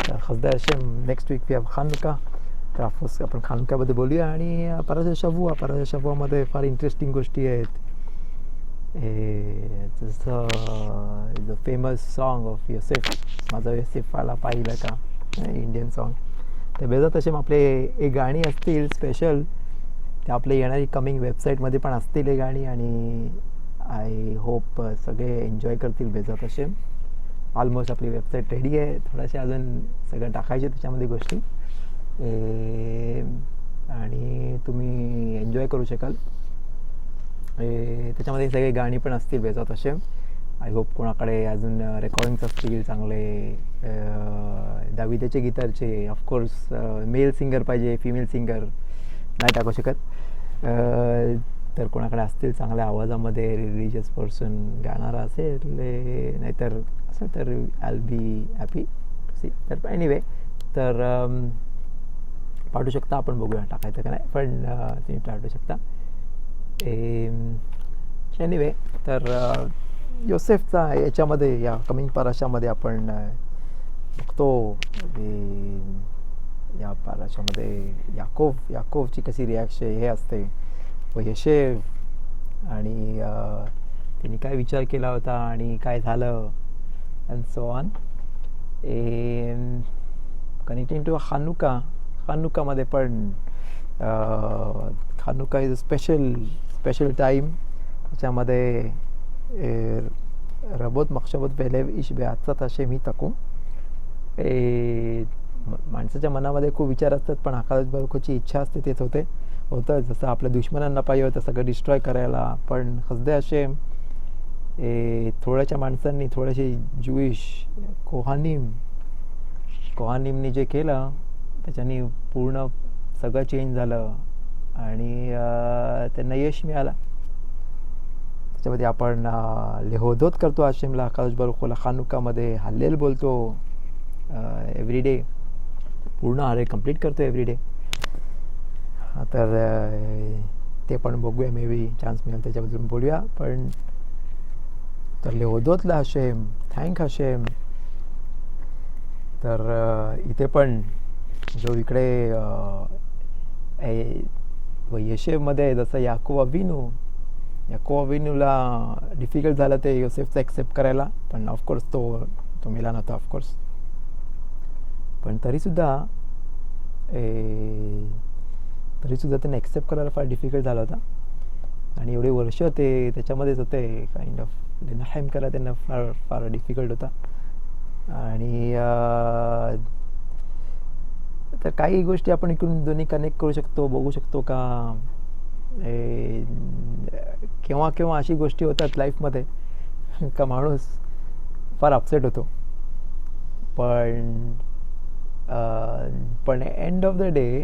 तर हसदार शेम next weak we have खानुका. तर ऑफकोर्स आपण खानुक्याबद्दल बोलूया. आणि पराशा शबुआमध्ये फार इंटरेस्टिंग गोष्टी आहेत. जसं द फेमस सॉन्ग ऑफ योसेफ, माझा योसेफाला पाहिलं का, इंडियन सॉन्ग. तर बेजात असे आपले एक गाणी असतील स्पेशल, ते आपले येणारी कमिंग वेबसाईटमध्ये पण असतील हे गाणी. आणि आय होप सगळे एन्जॉय करतील बेजात असे. ऑलमोस्ट आपली वेबसाईट रेडी आहे, थोड्याशा अजून सगळं टाकायचे त्याच्यामध्ये गोष्टी, आणि तुम्ही एन्जॉय करू शकाल. त्याच्यामध्ये सगळे गाणी पण असतील बेजात असे. आय होप कोणाकडे अजून रेकॉर्डिंग्स असतील चांगले, दाविदेचे गिटारचे. ऑफकोर्स मेल सिंगर पाहिजे, फिमेल सिंगर नाही टाकू शकत. तर कोणाकडे असतील चांगल्या आवाजामध्ये रिलिजियस पर्सन गाणारा असेल, नाहीतर असेल तर I be happy to see. तर एनिवे, तर पाठवू शकता, आपण बघूया टाकायचं का नाही, पण तुम्ही पाठवू शकता. एनिवे, तर योसेफचा याच्यामध्ये, या कमिंग पराशामध्ये आपण बघतो या पराशामध्ये याकोवची कशी रिॲक्शन हे असते, व यशेव, आणि त्यांनी काय विचार केला होता आणि काय झालं, and so on. Connecting to खानुकामध्ये पण Hanukkah is a special time. त्याच्यामध्ये रबोत मक्षबत बेलेव इश बेआत्ता तसे मी तकू. माणसाच्या मनामध्ये खूप विचार असतात, पण हकालत बरोखची इच्छा असते तेच होतं. जसं आपल्या दुश्मनांना पाहिजे होतं सगळं डिस्ट्रॉय करायला, पण हसदे असे थोड्याशा माणसांनी, थोडेसे ज्यूइश कोहानिमनी जे केलं त्याच्यानी पूर्ण सगळं चेंज झालं आणि त्यांना यश मिळालं. त्याच्यामध्ये आपण लेहोदोत करतो आशेमला, हकालत बरोखला खानुकामध्ये हल्लेल बोलतो एव्हरी डे, पूर्ण हरे कंप्लीट करतो एव्हरी डे. तर ते पण बघूया, मे बी चान्स मिळेल त्याच्याबद्दल बोलूया. पण तर लेहोदोतला हशेम, थँक हशेम. तर इथे पण जो इकडे यशेमध्ये जसं याकोब अविनूला डिफिकल्ट झालं ते योसेफचं ॲक्सेप्ट करायला, पण ऑफकोर्स तो मेला नव्हता ऑफकोर्स. पण तरीसुद्धा त्यांना ॲक्सेप्ट करायला फार डिफिकल्ट झाला होता. आणि एवढे वर्ष ते त्याच्यामध्येच होते, काइंड ऑफ लेनाहाइम करायला त्यांना फार डिफिकल्ट होता. आणि तर काही गोष्टी आपण इकडून दोन्ही कनेक्ट करू शकतो, बघू शकतो का केव्हा अशी गोष्टी होतात लाईफमध्ये का माणूस फार अपसेट होतो, पण एंड ऑफ द डे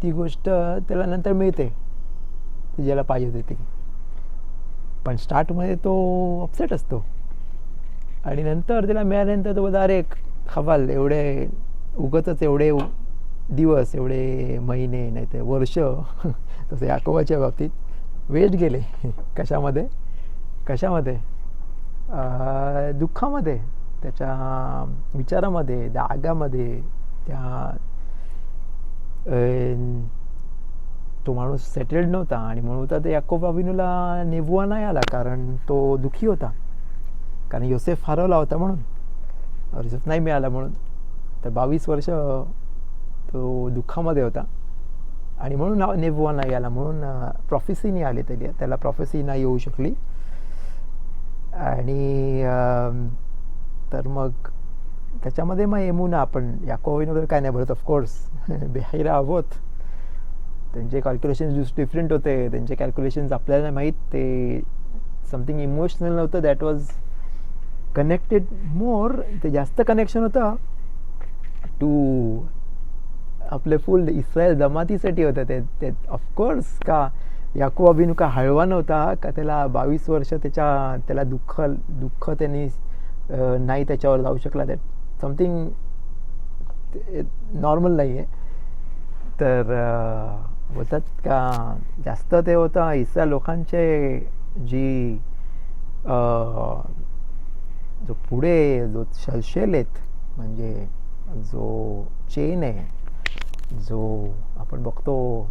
ती गोष्ट त्याला नंतर मिळते, ती ज्याला पाहिजे होती ती. पण स्टार्टमध्ये तो अपसेट असतो आणि नंतर त्याला मिळाल्यानंतर तो बोलतो, अरे खवाल, एवढे उगतच एवढे दिवस, एवढे महिने, नाही तर वर्ष तसं याकोबाच्या बाबतीत वेस्ट गेले. कशामध्ये दुःखामध्ये, त्याच्या विचारामध्ये, दागामध्ये. तो माणूस सेटल्ड नव्हता आणि म्हणून ते याकोब अविनूला नेबुआ नाही आला, कारण तो दुःखी होता, कारण योसेफ हरवला होता म्हणून, योसेफ नाही मिळाला म्हणून. तर 22 वर्ष तो दुःखामध्ये होता आणि म्हणून नेबुआ नाही आला, म्हणून प्रॉफेसी नाही आली, त्याला प्रॉफेसी नाही येऊ शकली. आणि तर मग त्याच्यामध्ये मग एमुना, आपण याकोब वगैरे काय नाही बोलत ऑफकोर्स, बेहायरा आहोत. त्यांचे कॅल्क्युलेशन्स डिफरंट होते, त्यांचे कॅल्क्युलेशन्स आपल्याला माहीत, ते समथिंग इमोशनल नव्हतं, दॅट वॉज कनेक्टेड मोर, ते जास्त कनेक्शन होतं टू आपले फुल इस्रायल जमातीसाठी होतं ते ऑफकोर्स. का याकोब अविनू का हळवा नव्हता का, त्याला 22 वर्ष त्याला दुःख त्यांनी नाही त्याच्यावर जाऊ शकला, दॅट समथिंग नॉर्मल नाही आहे. तर बोलतात का जास्त ते होतं इस्रायल लोकांचे जो पुढे शलशेल आहेत म्हणजे जो चेन आहे, जो आपण बघतो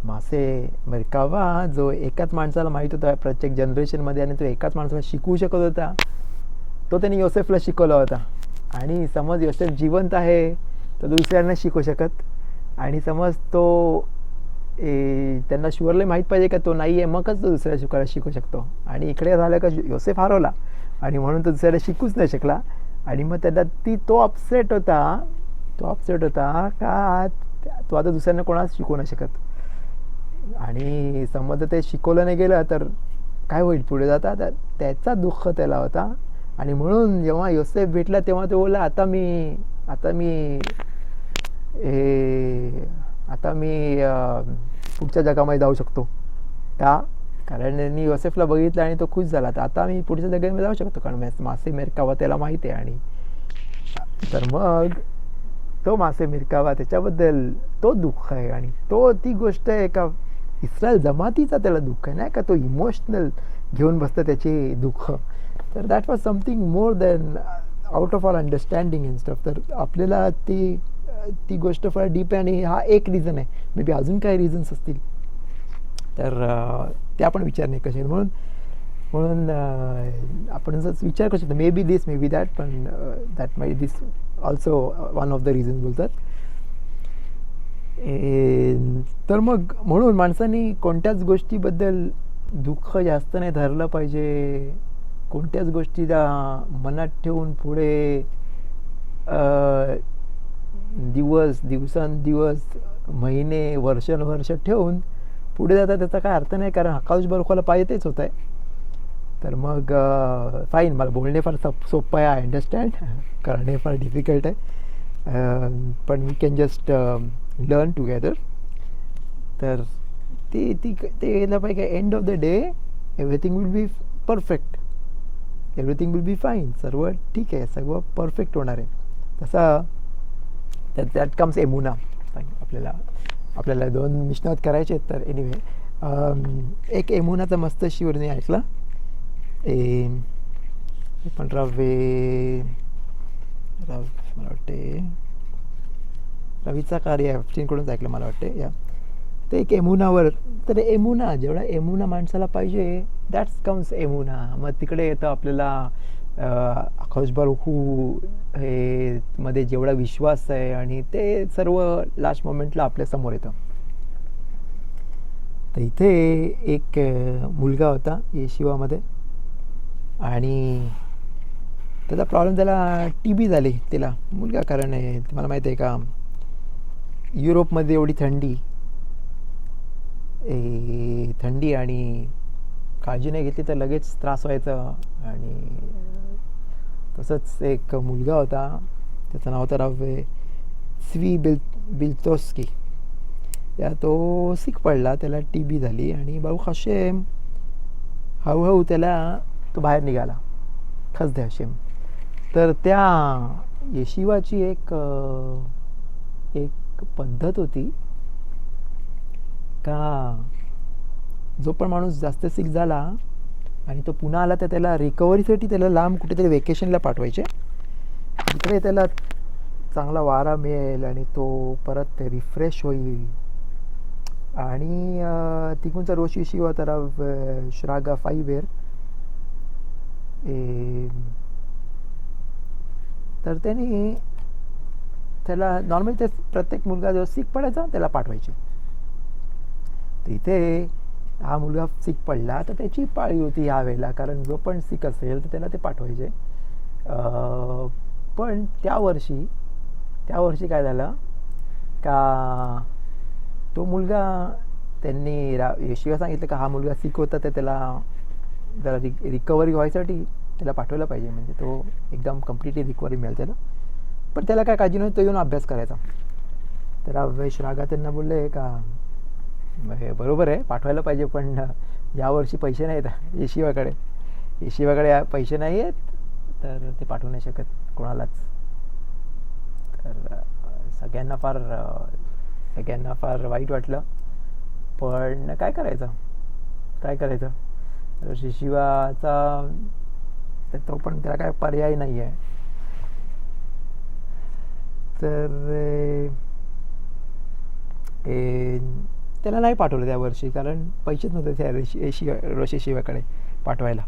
मासे मेरकावा, जो एकाच माणसाला माहीत होता प्रत्येक जनरेशनमध्ये आणि तो एकाच माणसाला शिकवू शकत होता, तो त्यांनी योसेफला शिकवला होता. आणि समज योसेफ जिवंत आहे तर दुसऱ्यांना शिकवू शकत, आणि समज तो त्यांना शुअरली माहीत पाहिजे का तो नाही आहे, मगच तो दुसऱ्या शिकायला शिकू शकतो. आणि इकडे झालं का योसेफ हरवला आणि म्हणून तो दुसऱ्याला शिकूच नाही शकला. आणि मग त्याला तो अपसेट होता का तो आता दुसऱ्यांना कोणाच शिकवू नाही शकत. आणि समज ते शिकवलं नाही गेलं तर काय होईल पुढे जाता, त्याचा दुःख त्याला होता. आणि म्हणून जेव्हा योसेफ भेटला तेव्हा तो बोलला, आता मी पुढच्या जगामध्ये जाऊ शकतो. का? कारण त्यांनी योसेफला बघितलं आणि तो खुश झाला. तर आता मी पुढच्या जगामध्ये जाऊ शकतो, कारण मासे मिरकावा त्याला माहिती आहे. आणि तर मग तो मासे मिरकावा त्याच्याबद्दल तो दुःख आहे. आणि ती गोष्ट आहे का इस्रायल जमातीचा त्याला दुःख आहे, नाही का तो इमोशनल घेऊन बसतं त्याचे दुःख. तर that was something more than out of all understanding in stuff. तर आपल्याला ती गोष्ट फार डीप आहे. आणि हा एक रिझन आहे, मे बी अजून काही रिझन्स असतील तर ते आपण विचार नाही कसे. म्हणून आपण जर विचार करू शकतो, maybe this, maybe that, पण that my this also one of the reasons बोलतात. तर मग म्हणून माणसांनी कोणत्याच गोष्टीबद्दल दुःख जास्त नाही धरलं पाहिजे. कोणत्याच गोष्टीला मनात ठेवून पुढे दिवसांदिवस, महिने, वर्षानुवर्ष ठेवून पुढे जातात त्याचा काय अर्थ नाही, कारण आकाश बरोखला पाहिजे तेच होत आहे. तर मग फाईन, मला बोलणे फार सोपं आहे, आय अंडरस्टँड, करणे फार डिफिकल्ट आहे, पण we can just learn together. तर ते यायला पाहिजे. End of the day everything will be perfect, everything will be fine, सर्व ठीक आहे, सर्व परफेक्ट होणार आहे. तसा दॅट कम्स एमुना. आपल्याला 2 मिशनात करायचे आहेत. तर एनिवे एक एमुनाचा मस्त शिवरणी ऐकला, पण मला वाटते रवीचा कार्य 15कडूनच ऐकलं मला वाटते या. ते एक एमुनावर, तर एमुना, जेवढा एमुना माणसाला पाहिजे दॅट्स कम्स एमुना. मग तिकडे येतं आपल्याला आकाश बरोखू हे मध्ये जेवढा विश्वास आहे, आणि ते सर्व लास्ट मोमेंटला आपल्यासमोर येतं. तर इथे एक मुलगा होता येशिवामध्ये, आणि त्याचा प्रॉब्लेम, त्याला TB झाली तिला मुलगा. कारण तुम्हाला माहिती आहे का, युरोपमध्ये एवढी थंडी आणि काळजी नाही घेतली तर लगेच त्रास व्हायचा. आणि तसंच एक मुलगा होता, त्याचं नाव होतं स्वी बिल्तोस्की. तो सिक पडला, त्याला TB झाली, आणि बारुख हशेम हळूहळू त्याला तो बाहेर निघाला, खसदे हशेम. तर त्या येशिवाची एक पद्धत होती का जो पण माणूस जास्त सिक झाला आणि तो पुन्हा आला तर त्याला रिकव्हरीसाठी त्याला लांब कुठेतरी वेकेशनला पाठवायचे, तिकडे त्याला चांगला वारा मिळेल आणि तो परत रिफ्रेश होईल. आणि तिकडूनचा रोश येशिवा तर श्रागा 5 तर त्याला नॉर्मली ते प्रत्येक मुलगा जो सिक पडायचा त्याला पाठवायचे. तर इथे हा मुलगा सिक पडला तर त्याची पाळी होती यावेळेला, कारण जो पण सिक असेल तर त्याला ते पाठवायचे. पण त्या वर्षी काय झालं का, तो मुलगा, त्यांनी येशिवा सांगितलं का हा मुलगा सिक होता तर त्याला जरा रिकव्हरी व्हायसाठी त्याला पाठवलं पाहिजे, म्हणजे तो एकदम कम्प्लिटली रिकव्हरी मिळेल त्याला. पण त्याला काय काळजी नव्हती, तो येऊन अभ्यास करायचा. तर श्रागा त्यांना बोलले का बरोबर आहे पाठवायला पाहिजे, पण यावर्षी पैसे नाहीत येशिवाकडे पैसे नाही आहेत, तर ते पाठवू नाही शकत कोणालाच. तर सगळ्यांना फार वाईट वाटलं, पण काय करायचं. येशिवाचा तो पण त्याला काय पर्याय नाही आहे. तर त्याला नाही पाठवलं त्या वर्षी, कारण पैसेच नव्हते त्या रोशे शिवाकडे पाठवायला.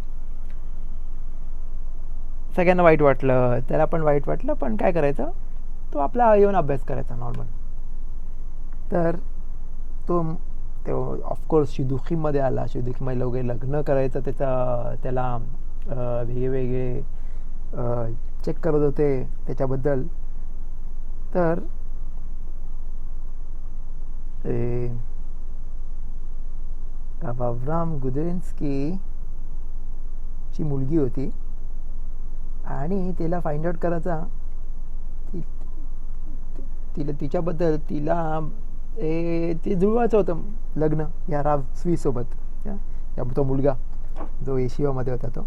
सगळ्यांना वाईट वाटलं, त्याला पण वाईट वाटलं, पण काय करायचं, तो आपला येऊन अभ्यास करायचा नॉर्मल. तर तो ऑफकोर्स शिदुखीमध्ये आला. शिदुखीमध्ये वगैरे लग्न करायचं त्याला वेगवेगळे चेक करत होते त्याच्याबद्दल. तर अव्राम गुदेन्स्की ची मुलगी होती आणि तिला फाइंड आउट करायचा तिच्याबद्दल. तिला ते जुळवायचं होतं लग्न या राव स्वीसोबत, तो मुलगा जो एशियामध्ये होता तो.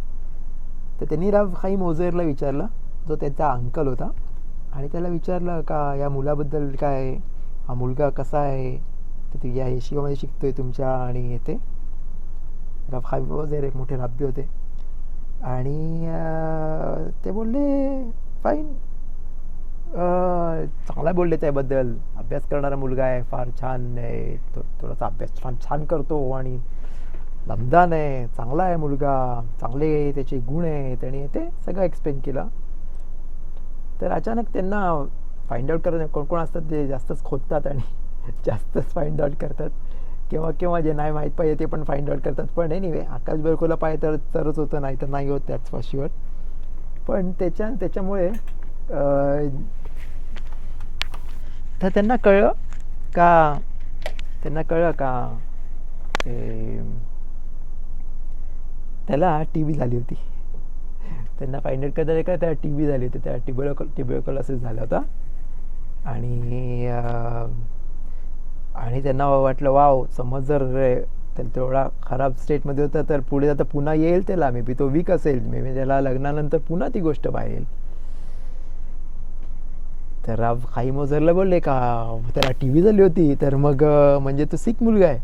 तर त्यांनी राव खाईम ओझेरला विचारलं, जो त्यांचा अंकल होता, आणि त्याला विचारलं का या मुलाबद्दल काय, हा मुलगा कसा आहे, तर या एशियामध्ये शिकतोय तुमच्या, आणि येते. राव खाईम ओझेर एक मोठे राब्बी होते, आणि ते बोलले फाईन, चांगला बोलले त्याबद्दल, अभ्यास करणारा मुलगा आहे, फार छान आहे, थोडासा अभ्यास छान करतो, आणि लमदान आहे, चांगला आहे मुलगा, चांगले त्याचे गुण आहे. त्याने ते सगळं एक्सप्लेन केलं. तर अचानक त्यांना फाइंड आउट करत, कोण कोण असतात ते जास्तच खोदतात आणि जास्तच फाइंड आउट करतात, केव्हा जे नाही माहीत पाहिजे ते पण फाइंड आउट करतात. पण एनिवे आकाश बेरकोला पाहिजे तरच होतं, नाही तर नाही होत, त्याच फॉर शुअर. पण त्याच्यामुळे तर त्यांना कळलं का त्याला TB झाली होती. त्यांना फाइंड आउट करता का त्याला TB झाली होती, त्या ट्युबरक्युलोसिस झाला होता. आणि त्यांना वाटलं वाव, समज जर तेवढा खराब स्टेटमध्ये होता तर पुढे आता पुन्हा येईल त्याला, मे बी तो वीक असेल, मे बी त्याला लग्नानंतर पुन्हा ती गोष्ट पाहिजे. तर राव खाईम ओझरला बोलले का त्याला TB झाली होती, तर मग म्हणजे तो सिक मुलगा आहे.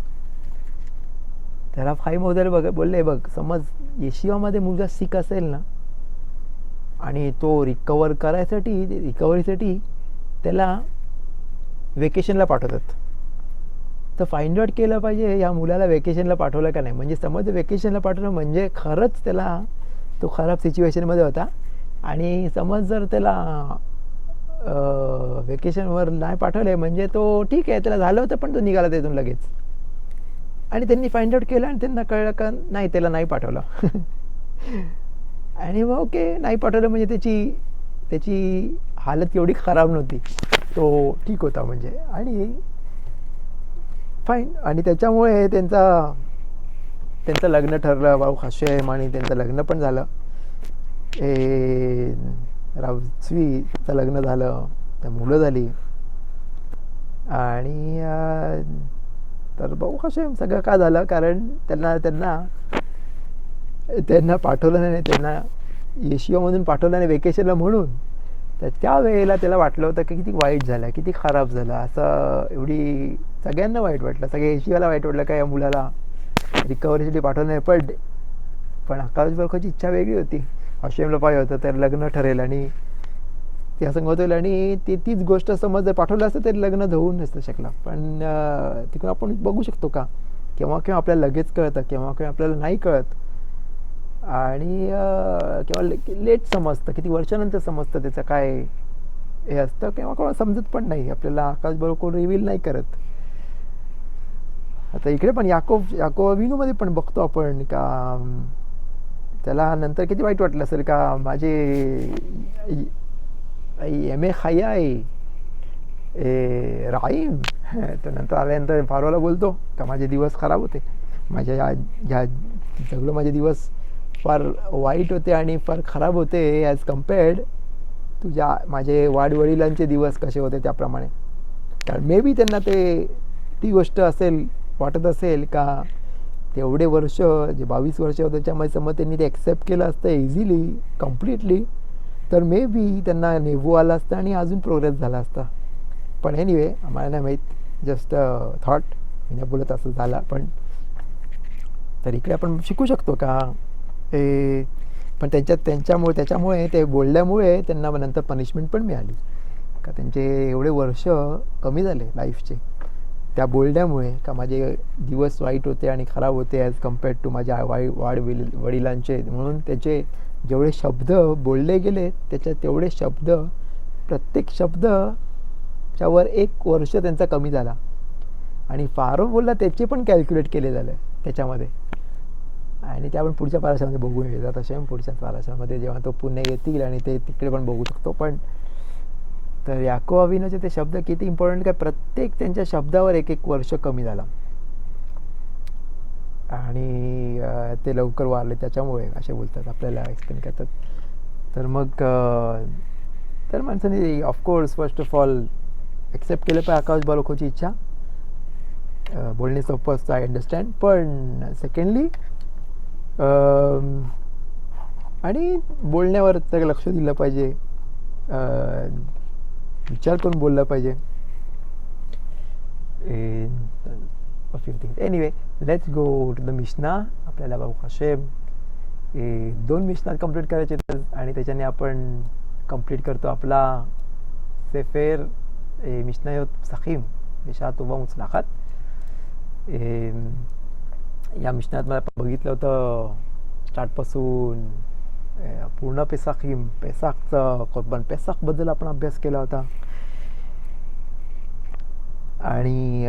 तर राव खाईम ओझर बोलले बघ, समज येशियामध्ये मुलगा सिक असेल ना, आणि तो रिकव्हरीसाठी त्याला वेकेशनला पाठवतात, तर फाइंड आउट केलं पाहिजे या मुलाला वेकेशनला पाठवलं का नाही. म्हणजे समज वेकेशनला पाठवलं म्हणजे खरंच त्याला तो खराब सिच्युएशनमध्ये होता, आणि समज जर त्याला वेकेशनवर नाही पाठवले म्हणजे तो ठीक आहे, त्याला झालं होतं पण तो निघाला तिथून लगेच. आणि त्यांनी फाइंड आउट केलं आणि त्यांना कळलं का नाही, त्याला नाही पाठवलं. आणि मग ओके, नाही पाठवलं म्हणजे त्याची हालत एवढी खराब नव्हती, तो ठीक होता म्हणजे, आणि फाईन. आणि त्याच्यामुळे त्यांचं लग्न ठरलं, भाऊ खाशेम, आणि त्यांचं लग्न पण झालं. रावस्वीचं लग्न झालं, त्या मुलं झाली, आणि तर भाऊ खाशेम सगळं का झालं, कारण त्यांना पाठवलं नाही, त्यांना एशियामधून पाठवलं नाही वेकेशनला म्हणून. तर त्यावेळेला त्याला वाटलं होतं की किती वाईट झालं, किती खराब झालं, असं एवढी सगळ्यांना वाईट वाटलं, सगळ्या एशियाला वाईट वाटलं का या मुलाला रिकव्हरीसाठी पाठवलं नाही. पण आकाश बेरकोची इच्छा वेगळी होती, हाशेमला पाहिजे होतं, तर लग्न ठरेल आणि ते असं होतं. आणि तीच गोष्ट समज जर पाठवलं असतं तरी लग्न होऊन नसतं शकला. पण तिकडून आपण बघू शकतो का केव्हा आपल्याला लगेच कळतं, केव्हा आपल्याला नाही कळत, आणि केव्हा लेट समजतं, किती वर्षानंतर समजतं त्याचं काय हे असतं, केव्हा कोणाला समजत पण नाही आपल्याला. आकाश बेरको रिव्हील नाही करत. आता इकडे पण याकोविनोमध्ये पण बघतो आपण का त्याला नंतर किती वाईट वाटलं असेल का माझे MA खाया राईम. तर नंतर आल्यानंतर फारोला बोलतो का माझे दिवस खराब होते, सगळं माझे दिवस फार वाईट होते आणि फार खराब होते ॲज कम्पेअर्ड माझे वाडवडिलांचे दिवस कसे होते त्याप्रमाणे. कारण मे बी त्यांना ती गोष्ट वाटत असेल का तेवढे वर्ष जे 22 वर्ष होते त्याच्यामध्ये समज त्यांनी ते ॲक्सेप्ट केलं असतं इझिली कम्प्लिटली, तर मे बी त्यांना नेवू आला असतं आणि अजून प्रोग्रेस झाला असता. पण एनिवे आम्हाला नाही माहीत, जस्ट थॉट, मी नाही बोलत असं झाला. पण तर इकडे आपण शिकू शकतो का पण त्याच्यामुळे ते बोलल्यामुळे त्यांना नंतर पनिशमेंट पण मिळाली. का त्यांचे एवढे वर्ष कमी झाले लाईफचे त्या बोलण्यामुळे, का माझे दिवस वाईट होते आणि खराब होते ॲज कम्पेअर्ड टू माझ्या वडिलांचे. म्हणून त्याचे जेवढे शब्द बोलले गेले त्याच्यात तेवढे शब्द, प्रत्येक शब्दच्यावर 1 वर्ष त्यांचा कमी झाला. आणि फारो बोलला त्याचे पण कॅल्क्युलेट केले झाले त्याच्यामध्ये. आणि ते आपण पुढच्या पाराशामध्ये बघून येतात असे पुढच्या पाराशामध्ये जेव्हा तो पुणे येतील आणि ते तिकडे पण बघू शकतो. पण तर याकोब अविनोचे ते शब्द किती इम्पॉर्टंट, काय प्रत्येक त्यांच्या शब्दावर 1 वर्ष कमी झाला. आणि ते लवकर वारले त्याच्यामुळे असे बोलतात, आपल्याला एक्सप्लेन करतात. तर मग तर माणसाने of course first of all except केलं पाहिजे आकाश बालकोची इच्छा. बोलणे सोपं असतं, आय अंडरस्टँड. पण सेकंडली आणि बोलण्यावर तर लक्ष दिलं पाहिजे, विचार करून बोलला पाहिजे. Few things. Anyway, let's go to the Mishnah. आपल्याला बाबू हशेम 2 मिशना कंप्लीट करायचे आणि त्याच्याने आपण कंप्लीट करतो आपला सेफेर मिशनायोत सखीम बेशा तुबा मुचलाखात. या मिशनात मला बघितलं होतं स्टार्टपासून पूर्ण पेसाखीम, पेसाखचं कुर्बान पेसाखबद्दल आपण अभ्यास केला होता. आणि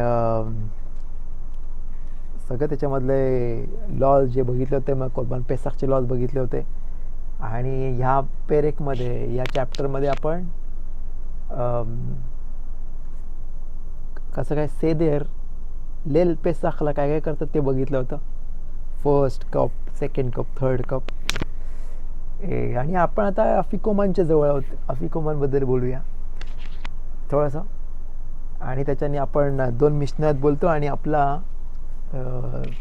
सगळं त्याच्यामधले लॉज जे बघितले होते, मग कुर्बान पेसाखचे लॉज बघितले होते. आणि ह्या पेरेकमध्ये, या चॅप्टरमध्ये आपण कसं काय सेदेर लेल पेसाखला काय काय करतात ते बघितलं होतं. First cup, second cup, third cup. आणि आपण आता अफिकोमानच्या जवळ आहोत. अफिकोमानबद्दल बोलूया थोडंसं. आणि त्याच्याने आपण 2 मिशनात बोलतो आणि आपला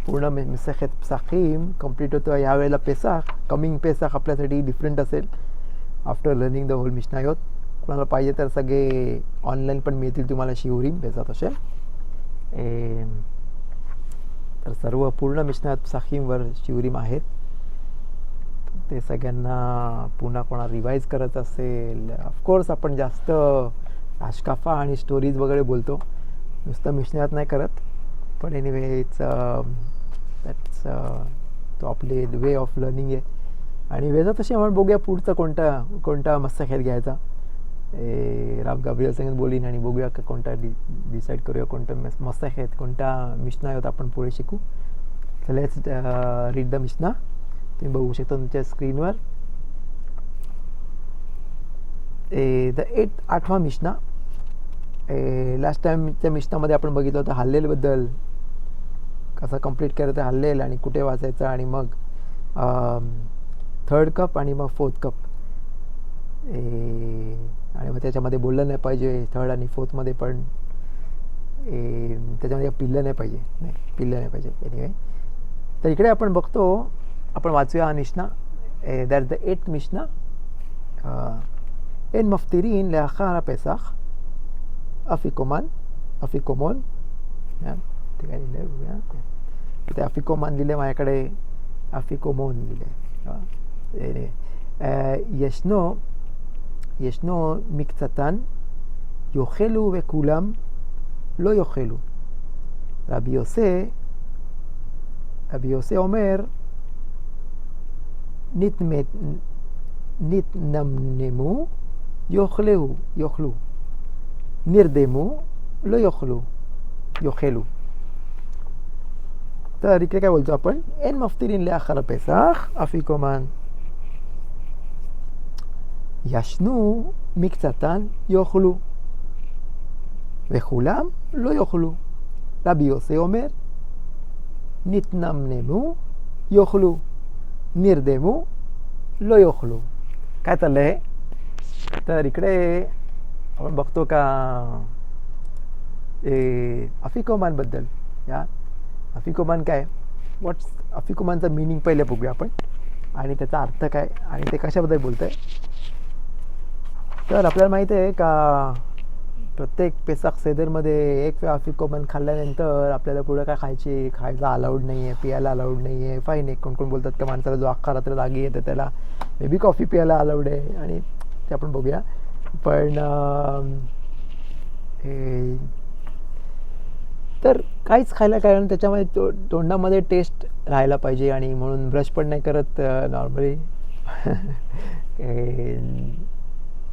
पूर्ण मिसखेत पेसाखीम कंप्लीट होतो. यावेळेला पेसाख, कमिंग पेसाख आपल्यासाठी डिफरंट असेल आफ्टर लर्निंग द होल मिशनायोत. कोणाला पाहिजे तर सगळे ऑनलाईन पण मिळतील तुम्हाला शिवरीम बेसात असेल. तर सर्व पूर्ण मिशनात पेसाखीमवर शिवरीम आहेत. ते सगळ्यांना पुन्हा कोणाला रिवाईज करत असेल, ऑफकोर्स आपण जास्त आशकाफा आणि स्टोरीज वगैरे बोलतो, नुसतं मिशनात नाही करत. पण एनिवे दॅट्स तो आपले वे ऑफ लर्निंग आहे. आणि वेजा तशी आपण बघूया पुढचा कोणता मस्सखेत घ्यायचा. राम गाब्रियल संगत बोलीन आणि बघूया का कोणता डिसाईड करूया कोणता मस्सखेत, कोणता मिशनायोत आपण पुढे शिकू. So let's read the Mishnah. तुम्ही बघू शकता तुमच्या स्क्रीनवर. द 8वा मिशना. लास्ट टाईमच्या मिशनामध्ये आपण बघितलं होतं हल्लेलबद्दल, कसं कंप्लीट करायचं हल्लेल आणि कुठे वाचायचं, आणि मग 3rd कप आणि मग 4th कप. आणि मग त्याच्यामध्ये बोललं नाही पाहिजे 3rd आणि 4th मध्ये, पण त्याच्यामध्ये पिल्लं नाही पाहिजे. एनिवे, तर इकडे आपण बघतो, आपण वाचूया हा Mishnah. That the 8th Mishnah. एन मफ्तिरीन लाखार पेसाख अफिकोमोन. ठीक आहे, लिहिलं ते अफिकोमान लिहिले माझ्याकडे, अफिकोमोन लिहिले. ישנו מקצתן יאכלו וכולם לא יאכלו. רבי יוסי אומר נתנמנמו יאכלו, נרדמו לא יאכלו. तर इकडे काय बोलतो आपण, एन मफ्तिरीन लाखार पेसाख अफिकोमान. ישנו מקצתן יאכלו וכולם לא יאכלו. רבי יוסי אומר נתנמנמו יאכלו, נרדמו לא יאכלו. काय चाललंय? तर इकडे आपण बघतो का अफिकोमानबद्दल. या अफिकोमान काय, व्हॉट्स अफिकोमानचा मिनिंग पहिले बघूया आपण, आणि त्याचा अर्थ काय आणि ते कशाबद्दल बोलत आहे. तर आपल्याला माहिती आहे का प्रत्येक पेसाख सेदरमध्ये एक वेळ अफिकोमान खाल्ल्यानंतर आपल्याला पुढं काय खायचं अलाउड नाही आहे, पियाला अलाउड नाही आहे. फाईन. एक कोण बोलतात का माणसाला जो अख्खा रात्र जागी येते त्याला मे बी कॉफी पियाला अलाउड आहे, आणि ते आपण बघूया. पण तर काहीच खायला कारण त्याच्यामध्ये तोंडामध्ये टेस्ट राहायला पाहिजे आणि म्हणून ब्रश पण नाही करत नॉर्मली.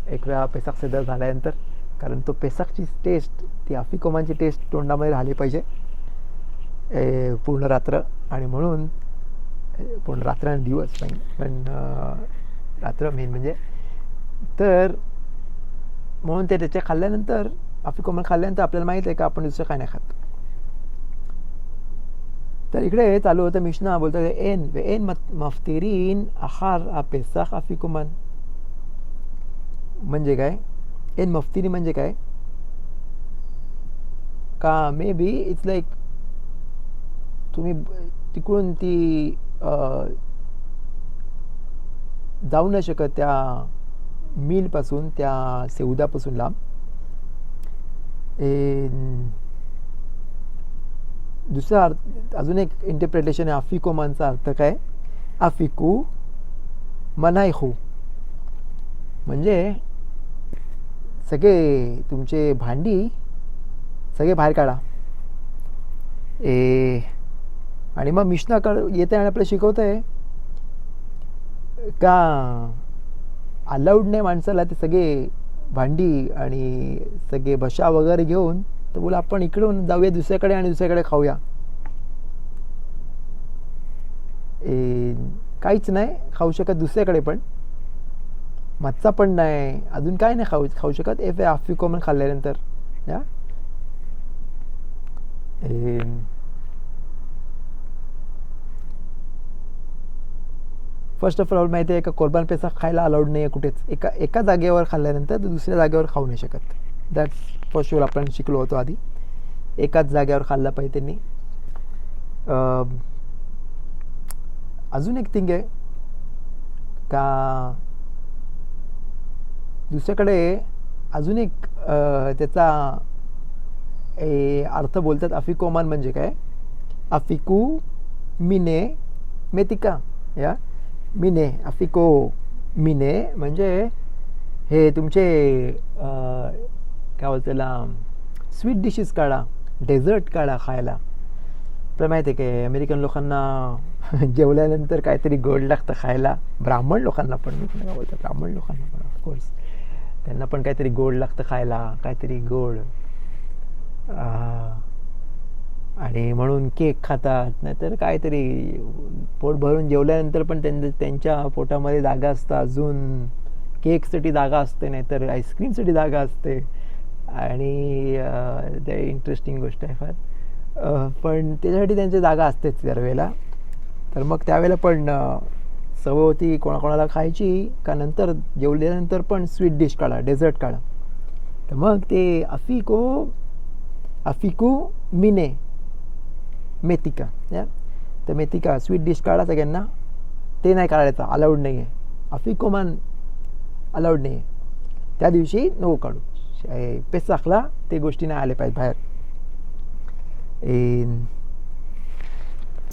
एक वेळा पेसाक सेदर झाल्यानंतर, कारण तो पेसाकची टेस्ट, ती अफिकोमानची टेस्ट तोंडामध्ये राहिली पाहिजे पूर्ण रात्र. आणि म्हणून पूर्ण रात्र आणि दिवस पण रात्र मेन म्हणजे. तर म्हणून ते त्याच्या खाल्ल्यानंतर, अफिकोमान खाल्ल्यानंतर आपल्याला माहीत आहे का आपण दुसरं काय नाही खात. तर इकडे चालू होतं मिशना बोलतो एन मफ्तिरीन आहार पेसाख अफिकुमान. म्हणजे काय एन मफ्तिरी म्हणजे काय का मे बी इट्स लाईक तुम्ही तिकडून ती जाऊ नाही शकत त्या मीलपासून, त्या सेवदापासून लांब. दुसरा अजून एक इंटरप्रिटेशन आहे अफिकोमानचा अर्थ काय, अफिकू मनायहू म्हणजे सगळे तुमचे भांडी सगळे बाहेर काढा. आणि मग मिशना येते आणि आपल्याला शिकवत आहे का अलाउड नाही माणसाला ते सगळे भांडी आणि सगळे बशा वगैरे घेऊन, तर बोला आपण इकडून जाऊया दुसऱ्याकडे आणि दुसऱ्याकडे खाऊया. काहीच नाही खाऊ शकत दुसऱ्याकडे, पण मच्छा पण नाही, अजून काय नाही खाऊ शकत अफिकोमान खाल्ल्यानंतर. या फर्स्ट ऑफ ऑल माहिती आहे का, कोरबान पेसा खायला अलाउड नाही आहे कुठेच. एका जागेवर खाल्ल्यानंतर दुसऱ्या जागेवर खाऊ नाही शकत. दॅट्स फॉर शुअर, आपण शिकलो होतो आधी. एकाच जागेवर खाल्ला पाहिजे त्यांनी. अजून एक थिंग आहे का दुसऱ्याकडे अजून एक त्याचा अर्थ बोलतात. अफिकोमान म्हणजे काय, अफिकू मिने मेतिका. या मिने अफिको मिने म्हणजे हे तुमचे काय बोलतात त्याला, स्वीट डिशेस काढा, डेझर्ट काढा खायला. आपल्याला माहिती आहे की अमेरिकन लोकांना जेवल्यानंतर काहीतरी गोड लागतं खायला. ब्राह्मण लोकांना पण, मी काय बोलतो ब्राह्मण लोकांना पण ऑफकोर्स, त्यांना पण काहीतरी गोड लागतं खायला, काहीतरी गोड. आणि म्हणून केक खातात, नाहीतर काहीतरी पोट भरून जेवल्यानंतर पण त्यांच्या पोटामध्ये जागा असतं, अजून केकसाठी जागा असते, नाहीतर आईस्क्रीमसाठी जागा असते. आणि ते इंटरेस्टिंग गोष्ट आहे फार. पण त्याच्यासाठी त्यांची जागा असतेच दरवेळेला. तर मग त्यावेळेला पण सवय होती कोणाकोणाला खायची का नंतर जेवल्यानंतर पण स्वीट डिश काढा, डेझर्ट काढा. तर मग ते अफिकू मिने मेतिका. या तर मेतिका स्वीट डिश काढा सगळ्यांना, ते नाही काढायचं, अलाउड नाही आहे. अफिकोमान अलाउड नाही आहे त्या दिवशी, नको काढू. पेसाखला ते गोष्टी नाही आले पाहिजे बाहेर.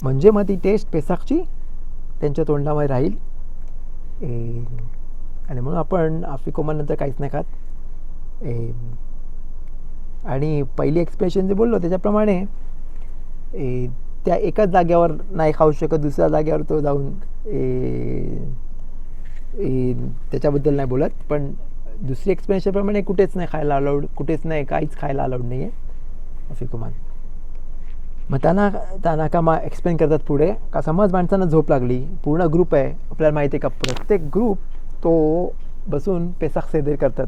म्हणजे मग ती टेस्ट पेसाखची त्यांच्या तोंडामध्ये राहील. आणि म्हणून आपण अफिकोमान नंतर काहीच नाही खात. आणि पहिली एक्सप्रेशन जे बोललो त्याच्याप्रमाणे त्या एकाच जागेवर नाही खाऊ शकत, दुसऱ्या जागेवर तो जाऊन त्याच्याबद्दल नाही बोलत. पण दुसरी एक्सप्लेनेशनप्रमाणे कुठेच नाही खायला अलाउड, कुठेच नाही, काहीच खायला अलाउड नाही आहे अफिकोमान. मग त्यांना का मग एक्सप्लेन करतात पुढे का, समज माणसांना झोप लागली, पूर्ण ग्रुप आहे, आपल्याला माहिती आहे का प्रत्येक ग्रुप तो बसून पेसाख सेदर करतात.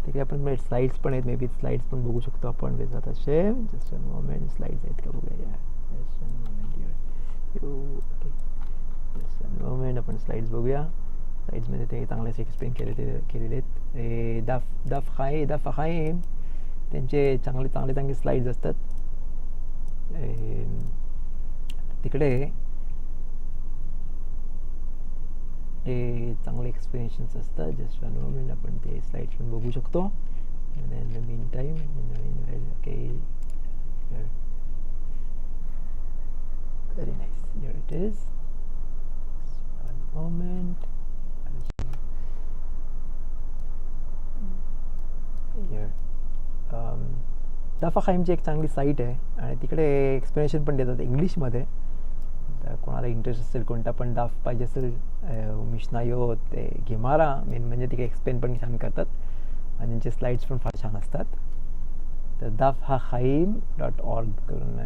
ठीक आहे, आपण स्लाइड्स पण आहेत, मे बी स्लाइड्स पण बघू शकतो आपण. बेसात असे जस्ट मोमेंट स्लाइड्स आहेत का बघूया. जस्ट मोमेंट आपण स्लाइड्स बघूया. स्लाइड्समध्ये ते चांगलेच एक्सप्लेन केलेले आहेत. दफ खाईम त्यांचे चांगले स्लाइड्स असतात तिकडे. चांगले एक्सप्लेनेशन्स असतात. जस्ट वन मोमेंट आपण ते स्लाइड्स पण बघू शकतो. In the meantime okay, very nice, here it is. One moment. दफ हाखाईमची एक चांगली साईट आहे आणि तिकडे एक्सप्लेनेशन पण देतात इंग्लिशमध्ये. तर कोणाला इंटरेस्ट असेल, कोणता पण दफ पाहिजे असेल, मिशनायोत ते गेमारा मेन म्हणजे तिकडे एक्सप्लेन पण छान करतात आणि त्यांचे स्लाइड्स पण फार छान असतात. तर dafhachaim.org करून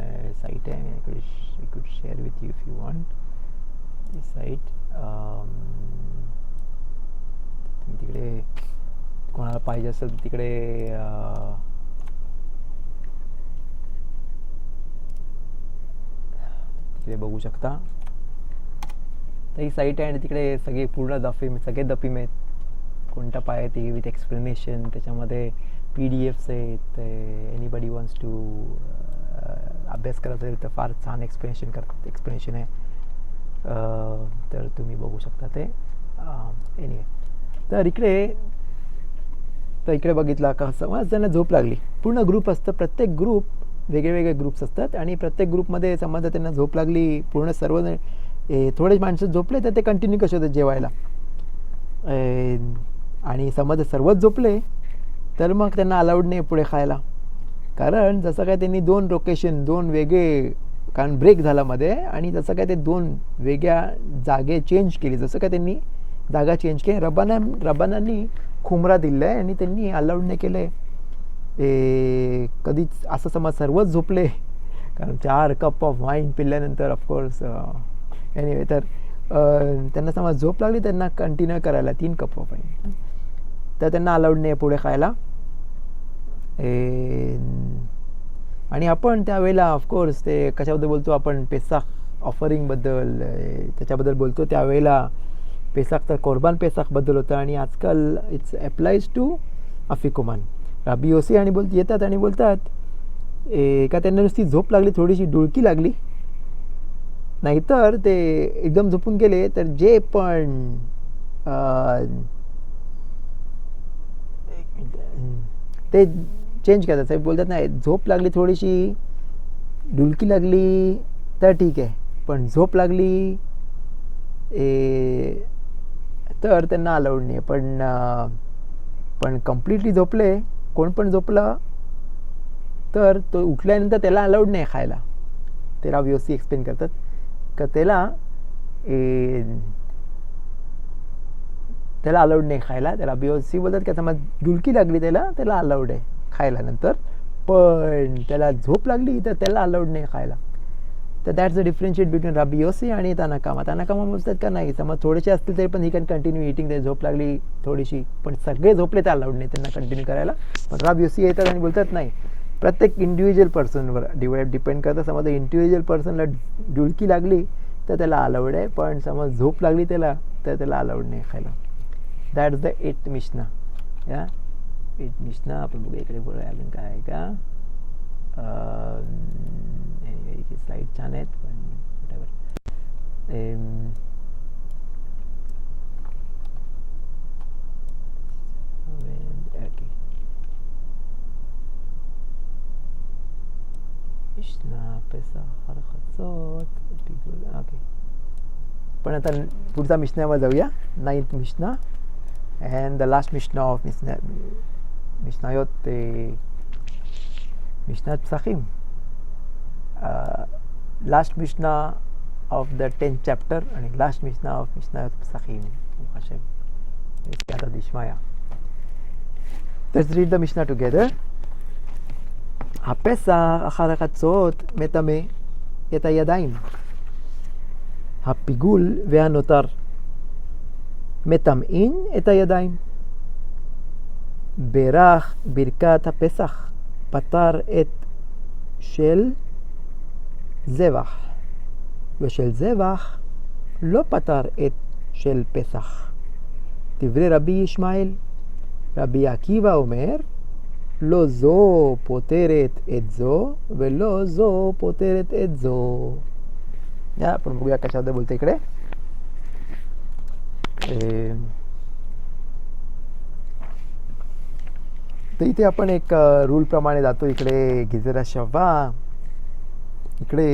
साईट आहे. I could share with you if you want ती साईट. तिकडे कोणाला पाहिजे असेल तर तिकडे बघू शकता. तर ही साईट आहे आणि तिकडे सगळे पूर्ण सगळे दफीम आहेत. कोणता पाय ते विथ एक्सप्लेनेशन, त्याच्यामध्ये PDFs आहेत. एनीबडी वॉन्ट्स टू अभ्यास करत असेल तर फार छान एक्सप्लेनेशन आहे. तर तुम्ही बघू शकता ते. एनिवे तर इकडे बघितला का समज त्यांना झोप लागली. पूर्ण ग्रुप असतं, प्रत्येक ग्रुप वेगळे ग्रुप्स असतात आणि प्रत्येक ग्रुपमध्ये समज त्यांना झोप लागली, पूर्ण सर्व थोडे माणसं झोपले तर ते कंटिन्यू कसे होते जेवायला. आणि समज सर्वच झोपले तर मग त्यांना अलाउड नाही पुढे खायला. कारण जसं काय त्यांनी दोन वेगळे, कारण ब्रेक झाला मध्ये आणि जसं काय ते 2 वेगळ्या जागे चेंज केली. जसं काय त्यांनी जागा चेंज केली. रब्बानांनी खुमरा दिला आहे आणि त्यांनी अलाउड नाही केलं आहे कधीच. असं समज सर्वच झोपले, कारण 4 कप ऑफ वाईन पिल्यानंतर ऑफकोर्स. एनिवे तर त्यांना समज झोप लागली, त्यांना कंटिन्यू करायला 3 कप ऑफ वाईन, तर त्यांना अलाउड नाही पुढे खायला. आणि आपण त्यावेळेला ऑफकोर्स ते कशाबद्दल बोलतो आपण, पेसाख ऑफरिंगबद्दल त्याच्याबद्दल बोलतो. त्यावेळेला पेसाख तर कोरबान पेसाखबद्दल होतं आणि आजकाल इट्स अप्लाइज टू अफिकुमान. राबी योसी आणि येतात आणि बोलतात का त्यांना नुसती झोप लागली, थोडीशी डुळकी लागली, नाहीतर ते एकदम झोपून गेले तर जे पण ते चेंज करतात. साहेब बोलतात नाही, झोप लागली, थोडीशी डुलकी लागली तर ठीक आहे, पण झोप लागली तर त्यांना अलाउड नाही. पण कम्प्लिटली झोपले, कोण पण झोपला तर तो उठल्यानंतर त्याला अलाउड नाही खायला. ते राव योसी एक्सप्लेन करतात का त्याला अलाउड नाही खायला. त्याला बीओसी बोलतात का समज डुलकी लागली त्याला अलाउड आहे खायला नंतर, पण त्याला झोप लागली तर त्याला अलाउड नाही खायला. तर दॅट्स द डिफरन्शिएट बिटवीन राबी योसी आणि तानाकामा. बोलतात का नाही, समज थोडेसे असतील तरी पण ही कॅन कंटिन्यू इटिंग. ते झोप लागली थोडीशी, पण सगळे झोपले तर अलाउड नाही त्यांना कंटिन्यू करायला. पण राबी योसी येतात आणि बोलतात नाही, प्रत्येक इंडिव्हिज्युअल पर्सनवर डिपेंड करतं. समज इंडिव्हिज्युअल पर्सनला डुलकी लागली तर त्याला अलाउड आहे, पण समज झोप लागली तर त्याला अलाउड नाही खायला. That's the 8th मिशना. 8th मिशना आपण बघूया इकडे पुढे अजून काय आहे का. स्लाईड छान आहेत पण ओके. मिशना पेसाख हरखचोत पिगुल. ओके, पण आता पुढचा मिशनावर जाऊया. 9th Mishnah and the last Mishnah of मिशनायोत ते मिशनात Pesachim. Last Mishnah of the 10th chapter आणि लास्ट मिशना ऑफ मिशनायोत पसाखीम. आता दिशमाया. Let's read the Mishnah together. הפסח אחר החצות מטמא את הידיים. הפיגול והנותר מטמאים את הידיים. ברך ברכת הפסח פטר את של זבח, ושל זבח לא פטר את של פסח. דברי רבי ישמעאל. רבי עקיבא אומר, לא זו פותרת את זו ולא זו פותרת את זו. आपण बघूया कशाबद्दल बोलतो इकडे. तर इथे आपण एक रूल प्रमाणे जातो. इकडे गिजरा शवा इकडे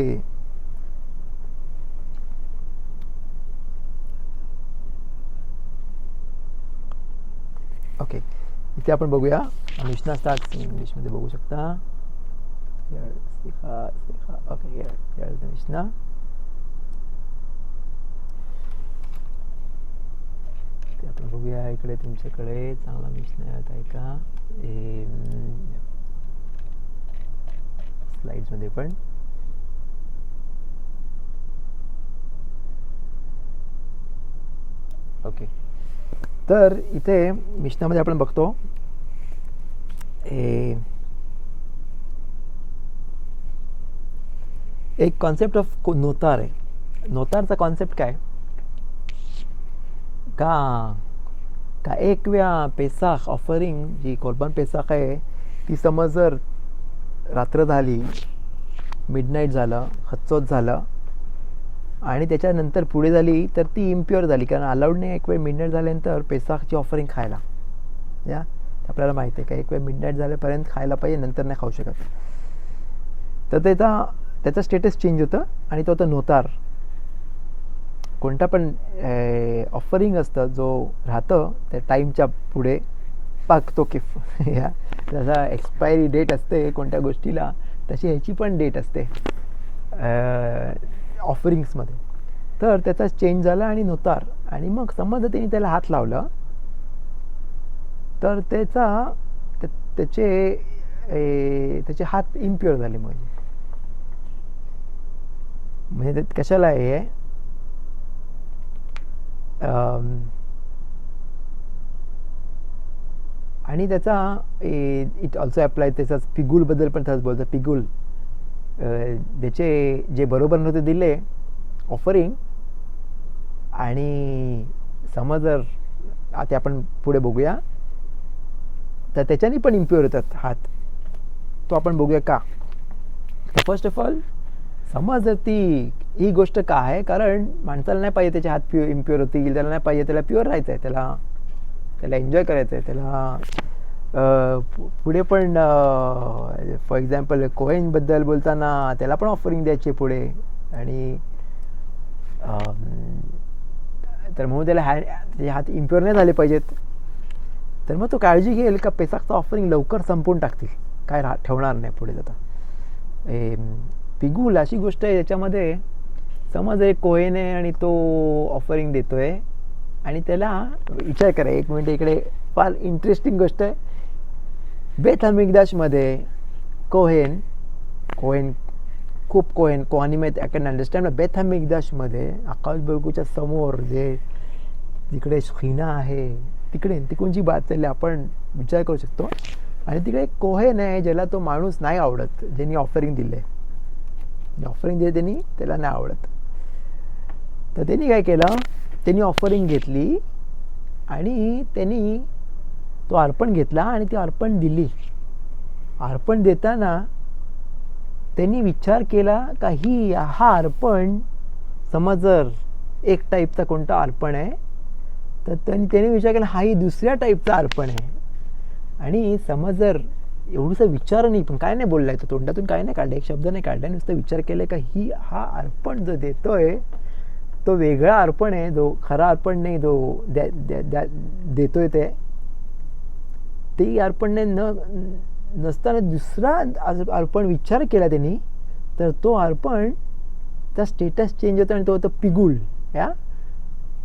ओके. इथे आपण बघूया. मिशना स्टार्ट इंग्लिशमध्ये बघू शकता. Okay, here's the Mishnah. ते आपण बघूया. इकडे तुमच्याकडे चांगला मिशना आहे का स्लाइड्समध्ये पण. ओके, तर इथे मिशनामध्ये आपण बघतो एक कॉन्सेप्ट ऑफ नोतार आहे. नोतारचा कॉन्सेप्ट काय का एक वेळा पेसाख ऑफरिंग जी कोर्बान पेसाख आहे ती समज जर रात्र झाली, मिडनाईट झालं, हत्सोत झालं आणि त्याच्यानंतर पुढे झाली तर ती इम्प्युअर झाली, कारण अलाउड नाही एक वेळ मिडनाईट झाल्यानंतर पेसाखची ऑफरिंग खायला. या आपल्याला माहिती आहे का एक वेळ मिडनाईट झाल्यापर्यंत खायला पाहिजे, नंतर नाही खाऊ शकत. तर त्याचा स्टेटस चेंज होतं आणि तो होतं नोतार. कोणता पण ऑफरिंग असतं जो राहतं त्या टाईमच्या पुढे पाकतो की या जसा एक्सपायरी डेट असते कोणत्या गोष्टीला, तशी ह्याची पण डेट असते ऑफरिंग्समध्ये. तर त्याचा चेंज झाला आणि नोतार. आणि मग समजा त्यांनी त्याला हात लावलं तर त्याचे हात इम्प्युअर झाले. म्हणजे ते कशाला आहे आणि त्याचा इट ऑल्सो अप्लाय. त्याचा पिगुलबद्दल पण तसंच बोलतं. पिगुल त्याचे जे बरोबर नव्हते दिले ऑफरिंग आणि समज जर आता आपण पुढे बघूया तर त्याच्याने पण इम्प्युअर होतात हात. तो आपण बघूया का. तर फर्स्ट ऑफ ऑल समज जर ही गोष्ट का आहे, कारण माणसाला नाही पाहिजे त्याचे हात इम्प्युअर होतील, त्याला नाही पाहिजे, त्याला प्युअर राहायचं आहे, त्याला एन्जॉय करायचं आहे, त्याला पुढे पण फॉर एक्झाम्पल कोहेनबद्दल बोलताना त्याला पण ऑफरिंग द्यायची पुढे. आणि तर म्हणून त्याचे हात इम्प्युअर नाही झाले पाहिजेत. तर मग तो काळजी घेईल का पेसाखचं ऑफरिंग लवकर संपवून टाकतील, काय ठेवणार नाही पुढे जाता. पिगुल अशी गोष्ट आहे ज्याच्यामध्ये समज एक कोहेन आहे आणि तो ऑफरिंग देतोय आणि त्याला विचार करा एक मिनिट, इकडे फार इंटरेस्टिंग गोष्ट आहे. बेथ हमिकदाशमध्ये कोहेन खूप कोहानिमेत आय कॅन अंडरस्टँड. बेथ हमिकदाशमध्ये आकाश बर्गूच्या समोर जिकडे शखीना आहे तिकडूनची बात चालली आपण विचार करू शकतो. आणि तिकडे एक कोहेन आहे ज्याला तो माणूस नाही आवडत, ज्यांनी ऑफरिंग दिले, ऑफरिंग दिली त्यांनी, त्याला नाही आवडत. तर त्यांनी काय केलं, त्यांनी ऑफरिंग घेतली आणि त्यांनी तो अर्पण घेतला आणि ती अर्पण दिली. अर्पण देताना त्यांनी विचार केला का हा अर्पण समज जर एक टाईपचा कोणता अर्पण आहे तर त्याने विचार केला ही दुसऱ्या टाईपचा अर्पण आहे. आणि समज जर एवढंसं विचार नाही, पण काय नाही बोललाय तो, तोंडातून काय नाही काढलं, एक शब्द नाही काढला, नुसतं विचार केलाय का हा अर्पण जो देतोय तो वेगळा अर्पण आहे, जो खरा अर्पण नाही, जो देतोय ते अर्पण नसताना दुसरा अर्पण विचार केला त्यांनी, तर तो अर्पणचा स्टेटस चेंज होतो आणि तो होतो पिगुल. या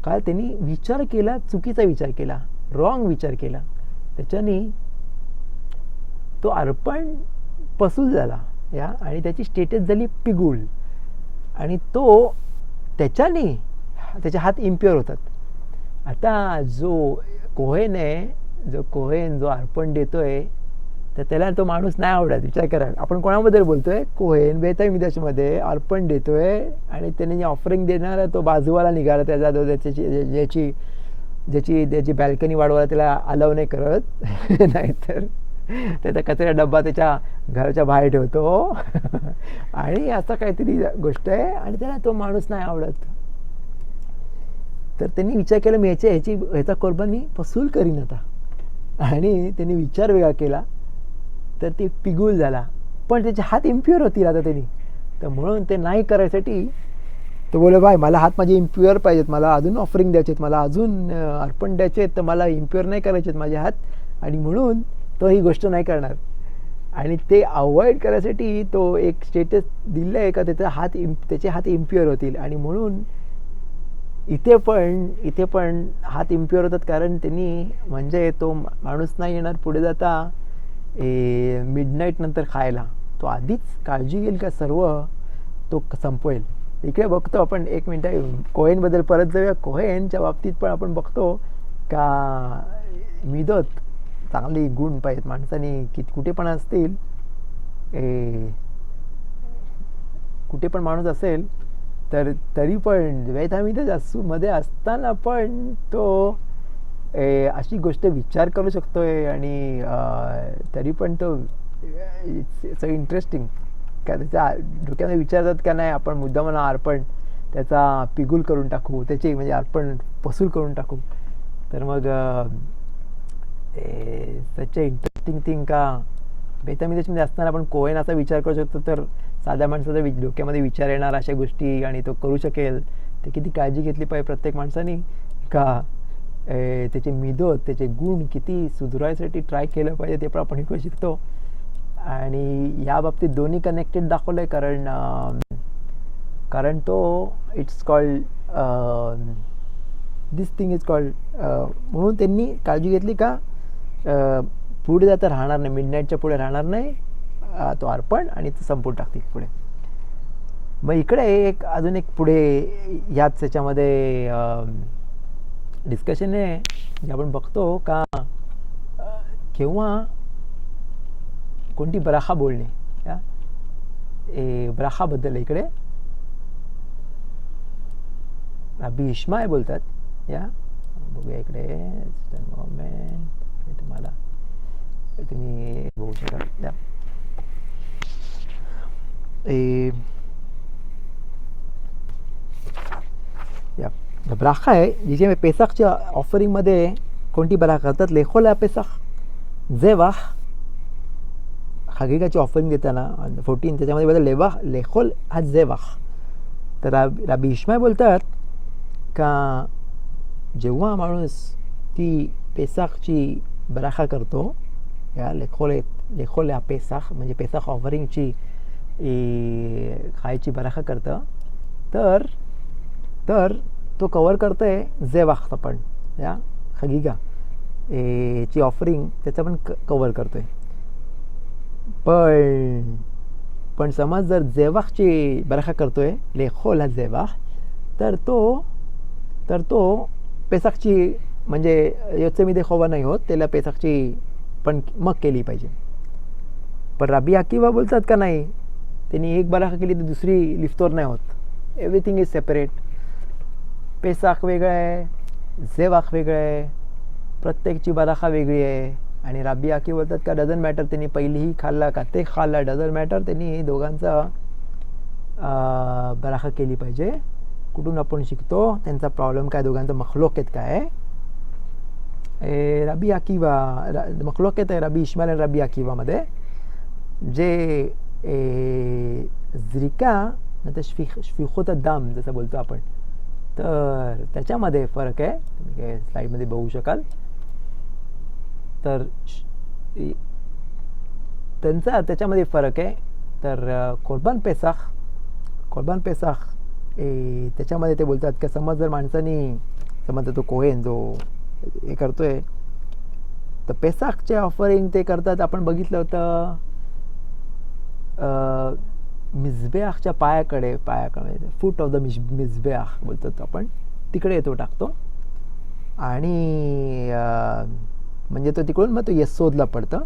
काय त्यांनी विचार केला, चुकीचा विचार केला, रॉंग विचार केला, त्याच्याने तो अर्पण पसूल झाला या आणि त्याची स्टेटस झाली पिगुल. आणि त्याचे हात इम्प्युअर होतात. आता जो कोहेन जो अर्पण देतोय तर त्याला तो माणूस नाही आवडत. विचार करा आपण कोणाबद्दल बोलतोय, कोहेन बेथ हमिकदाशमध्ये अर्पण देतोय आणि त्याने ऑफरिंग देणारा तो बाजूवाला निघाला, ज्याची बॅल्कनी वाढवायला त्याला अलाव नाही करत नाहीतर त्याचा कचरा डब्बा त्याच्या घराच्या बाहेर ठेवतो आणि असं काहीतरी गोष्ट आहे आणि त्याला तो माणूस नाही आवडत. तर त्यांनी विचार केला मी ह्याचा कोर्बान मी पसूल करीन आता, आणि त्यांनी विचार वेगळा केला तर ते पिगुल झाला. पण त्याचे हात इम्प्युअर होतील आता त्यांनी, तर म्हणून ते नाही करायसाठी तो बोले बाय मला हात माझे इम्प्युअर पाहिजेत, मला अजून ऑफरिंग द्यायचे आहेत, मला अजून अर्पण द्यायचे आहेत, तर मला इम्प्युअर नाही करायचे आहेत माझे हात, आणि म्हणून तो ही गोष्ट नाही करणार. आणि ते अवॉइड करायसाठी तो एक स्टेटस दिलं आहे का त्याचे हात इम्प्युअर होतील, आणि म्हणून इथे पण हात इम्प्युअर होतात, कारण त्यांनी म्हणजे तो माणूस नाही येणार पुढे जाता मिडनाईट नंतर खायला. तो आधीच काळजी घेईल का सर्व तो संपवेल. इकडे बघतो आपण, एक मिनटं कोहेनबद्दल परत जाऊया. कोहेनच्या बाबतीत पण आपण बघतो का मिदत चांगली गुण पाहिजेत माणसाने, की कुठे पण असतील, कुठे पण माणूस असेल तर तरी पण वेदामिदत मध्ये असताना पण तो अशी गोष्ट विचार करू शकतोय, आणि तरी पण तो इट्स इंटरेस्टिंग का त्याच्या डोक्यामध्ये विचारतात का नाही आपण मुद्दामना अर्पण त्याचा पिगुल करून टाकू, त्याचे म्हणजे अर्पण पसूल करून टाकू. तर मग सच इंटरेस्टिंग थिंग का बेतामिदेशमध्ये असताना आपण कोहेन असा विचार करू शकतो. तर साध्या माणसाच्या डोक्यामध्ये विचार येणार अशा गोष्टी आणि तो करू शकेल, ते किती काळजी घेतली पाहिजे प्रत्येक माणसाने का त्याचे मिदत त्याचे गुण किती सुधारायसाठी ट्राय केलं पाहिजे, ते पण आपण इकडे शिकतो. आणि या बाबतीत दोन्ही कनेक्टेड दाखवलं आहे, कारण तो it's called this thing is called, म्हणून त्यांनी काळजी घेतली का पुढे जाता राहणार नाही, मिडनाईटच्या पुढे राहणार नाही तो अर्पण, आणि तो संपून टाकतील पुढे. मग इकडे अजून एक पुढे याच त्याच्यामध्ये डिस्कशन आहे जे आपण बघतो का केव्हा कोणती बराखा बोलणे, बराखाबद्दल इकडे रबी इश्माईल बोलतात. या बघूया इकडे मोमेंट, तुम्हाला तुम्ही बघू शकाल. या बराखा आहे जिथे पेसाखच्या ऑफरिंगमध्ये कोणती बराखा करतात, लेखोला पेसाख जेवाह हकीकाची ऑफरिंग देताना 14 त्याच्यामध्ये बोलतात लेखोल हा जेवाह. तर रबी इश्माईल बोलतात का जेव्हा माणूस ती पेसाखची बराखा करतो, या लेखोल हा पेसाख म्हणजे पेसाख ऑफरिंगची खायची बराखा करतं, तर तो कवर करतोय जेवाख पण या खगिगा ची ऑफरिंग त्याचं पण कवर करतोय. पण समज जर जेवाखची बराखा करतोय लेखोल हा जेवाख, तर तो पेसाखची म्हणजे योचेमध्ये खोवा नाही होत, त्याला पेसाखची पण मग केली पाहिजे. पण रबी अकीवा बोलतात का नाही, त्यांनी एक बराखा केली तर दुसरी लिफ्तोर नाही होत, एव्हरीथिंग इज सेपरेट. पेसाख वेगळं आहे, जेवाख वेगळं आहे, प्रत्येकची बराखा वेगळी आहे. आणि रबी अकी बोलतात का डझंट मॅटर त्यांनी पहिलीही खाल्ला का ते खाल्ला, डझंट मॅटर त्यांनी दोघांचा बराखा केली पाहिजे. कुठून आपण शिकतो त्यांचा प्रॉब्लेम काय, दोघांचा मखलोकेत काय आहे. रबी अकीवा मखलोकेत आहे रबी इश्माईल आणि रबी अकीवामध्ये, जे झ्रिका नंतर शफिखोत दाम जसं बोलतो आपण, तर त्याच्यामध्ये फरक आहे. तुम्ही स्लाईडमध्ये बघू शकाल. तर त्यांचा त्याच्यामध्ये फरक आहे. तर कुर्बान पेसाख त्याच्यामध्ये ते बोलतात की समज जर माणसानी समज तो कोहेन जो हे करतोय, तर पेसाखचे ऑफरिंग ते करतात. आपण बघितलं होतं मिझबेआखच्या पायाकडे फूट ऑफ द मिझबेआख बोलतात आपण, तिकडे तो टाकतो, आणि म्हणजे तो तिकडून मग तो यस्सोदला पडतं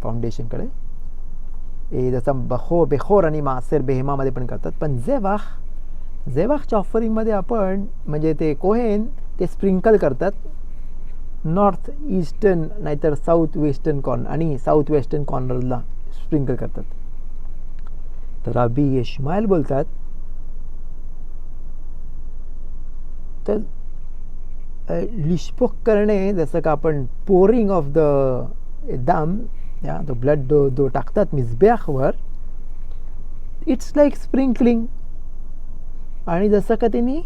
फाउंडेशनकडे. जसं बेखोर आणि मासेर बेहमामध्ये पण करतात. पण जेवाखच्या ऑफरिंगमध्ये आपण म्हणजे ते कोहेन ते स्प्रिंकल करतात नॉर्थ ईस्टर्न नाहीतर साऊथ वेस्टर्न कॉर्नर आणि साऊथ वेस्टर्न कॉर्नरला स्प्रिंकल करतात. तर रबी इश्माईल बोलतात तर लिशपोक करणे, जसं का आपण पोरिंग ऑफ द दाम या तो ब्लड जो टाकतात मिझबेआखवर, इट्स लाईक स्प्रिंकलिंग. आणि जसं का त्यांनी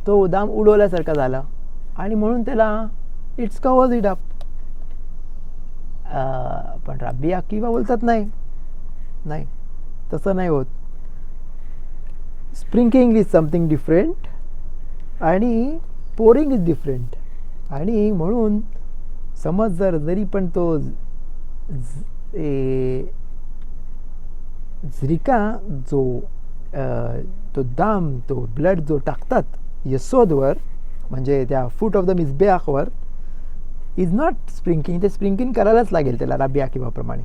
तो दाम उडवल्यासारखा झाला, आणि म्हणून त्याला इट्स कवर्स इट अप. पण रब्बी अकिबा बोलतात नाही, नाही तसं नाही होत. स्प्रिंकलिंग इज समथिंग डिफरंट आणि पोरिंग इज डिफरंट. आणि म्हणून समज जरी पण तो झरिका जो तो दाम, तो ब्लड जो टाकतात यसोदवर, म्हणजे त्या फूट ऑफ द मिसबेआखवर, इज नॉट स्प्रिंकिंग. ते स्प्रिंकिंग करायलाच लागेल त्याला रब्बी अकिबाप्रमाणे.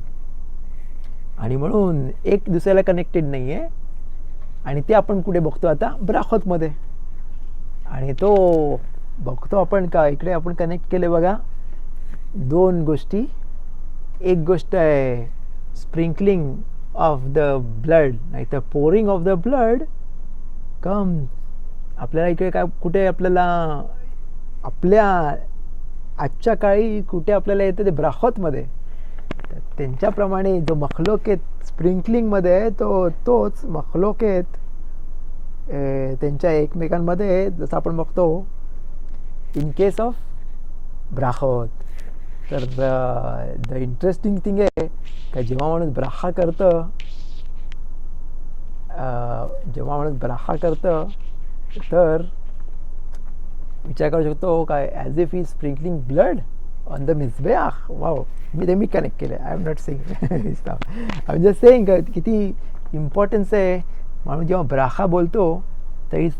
आणि म्हणून एक दुसऱ्याला कनेक्टेड नाही आहे. आणि ते आपण कुठे बघतो आता, ब्राखोतमध्ये. आणि तो बघतो आपण का इकडे आपण कनेक्ट केले बघा दोन गोष्टी. एक गोष्ट आहे स्प्रिंकलिंग ऑफ द ब्लड, नाही तर पोरिंग ऑफ द ब्लड कम. आपल्याला इकडे काय कुठे आपल्याला आपल्या आजच्या काळी कुठे आपल्याला येतं ते ब्राखोतमध्ये. त्यांच्याप्रमाणे जो मखलोकेत स्प्रिंकलिंगमध्ये आहे तोच मखलोकेत त्यांच्या एकमेकांमध्ये जसं आपण बघतो इन केस ऑफ ब्राखोत. तर द इंटरेस्टिंग थिंग आहे का जेव्हा माणूस ब्राखा करतं, तर विचार करू शकतो काय as if is sprinkling blood on the मिसबेआख. वाव, मी कनेक्ट केलं. I am not saying, I am just saying किती इम्पॉर्टन्स आहे. माणूस जेव्हा ब्राखा बोलतो तर इज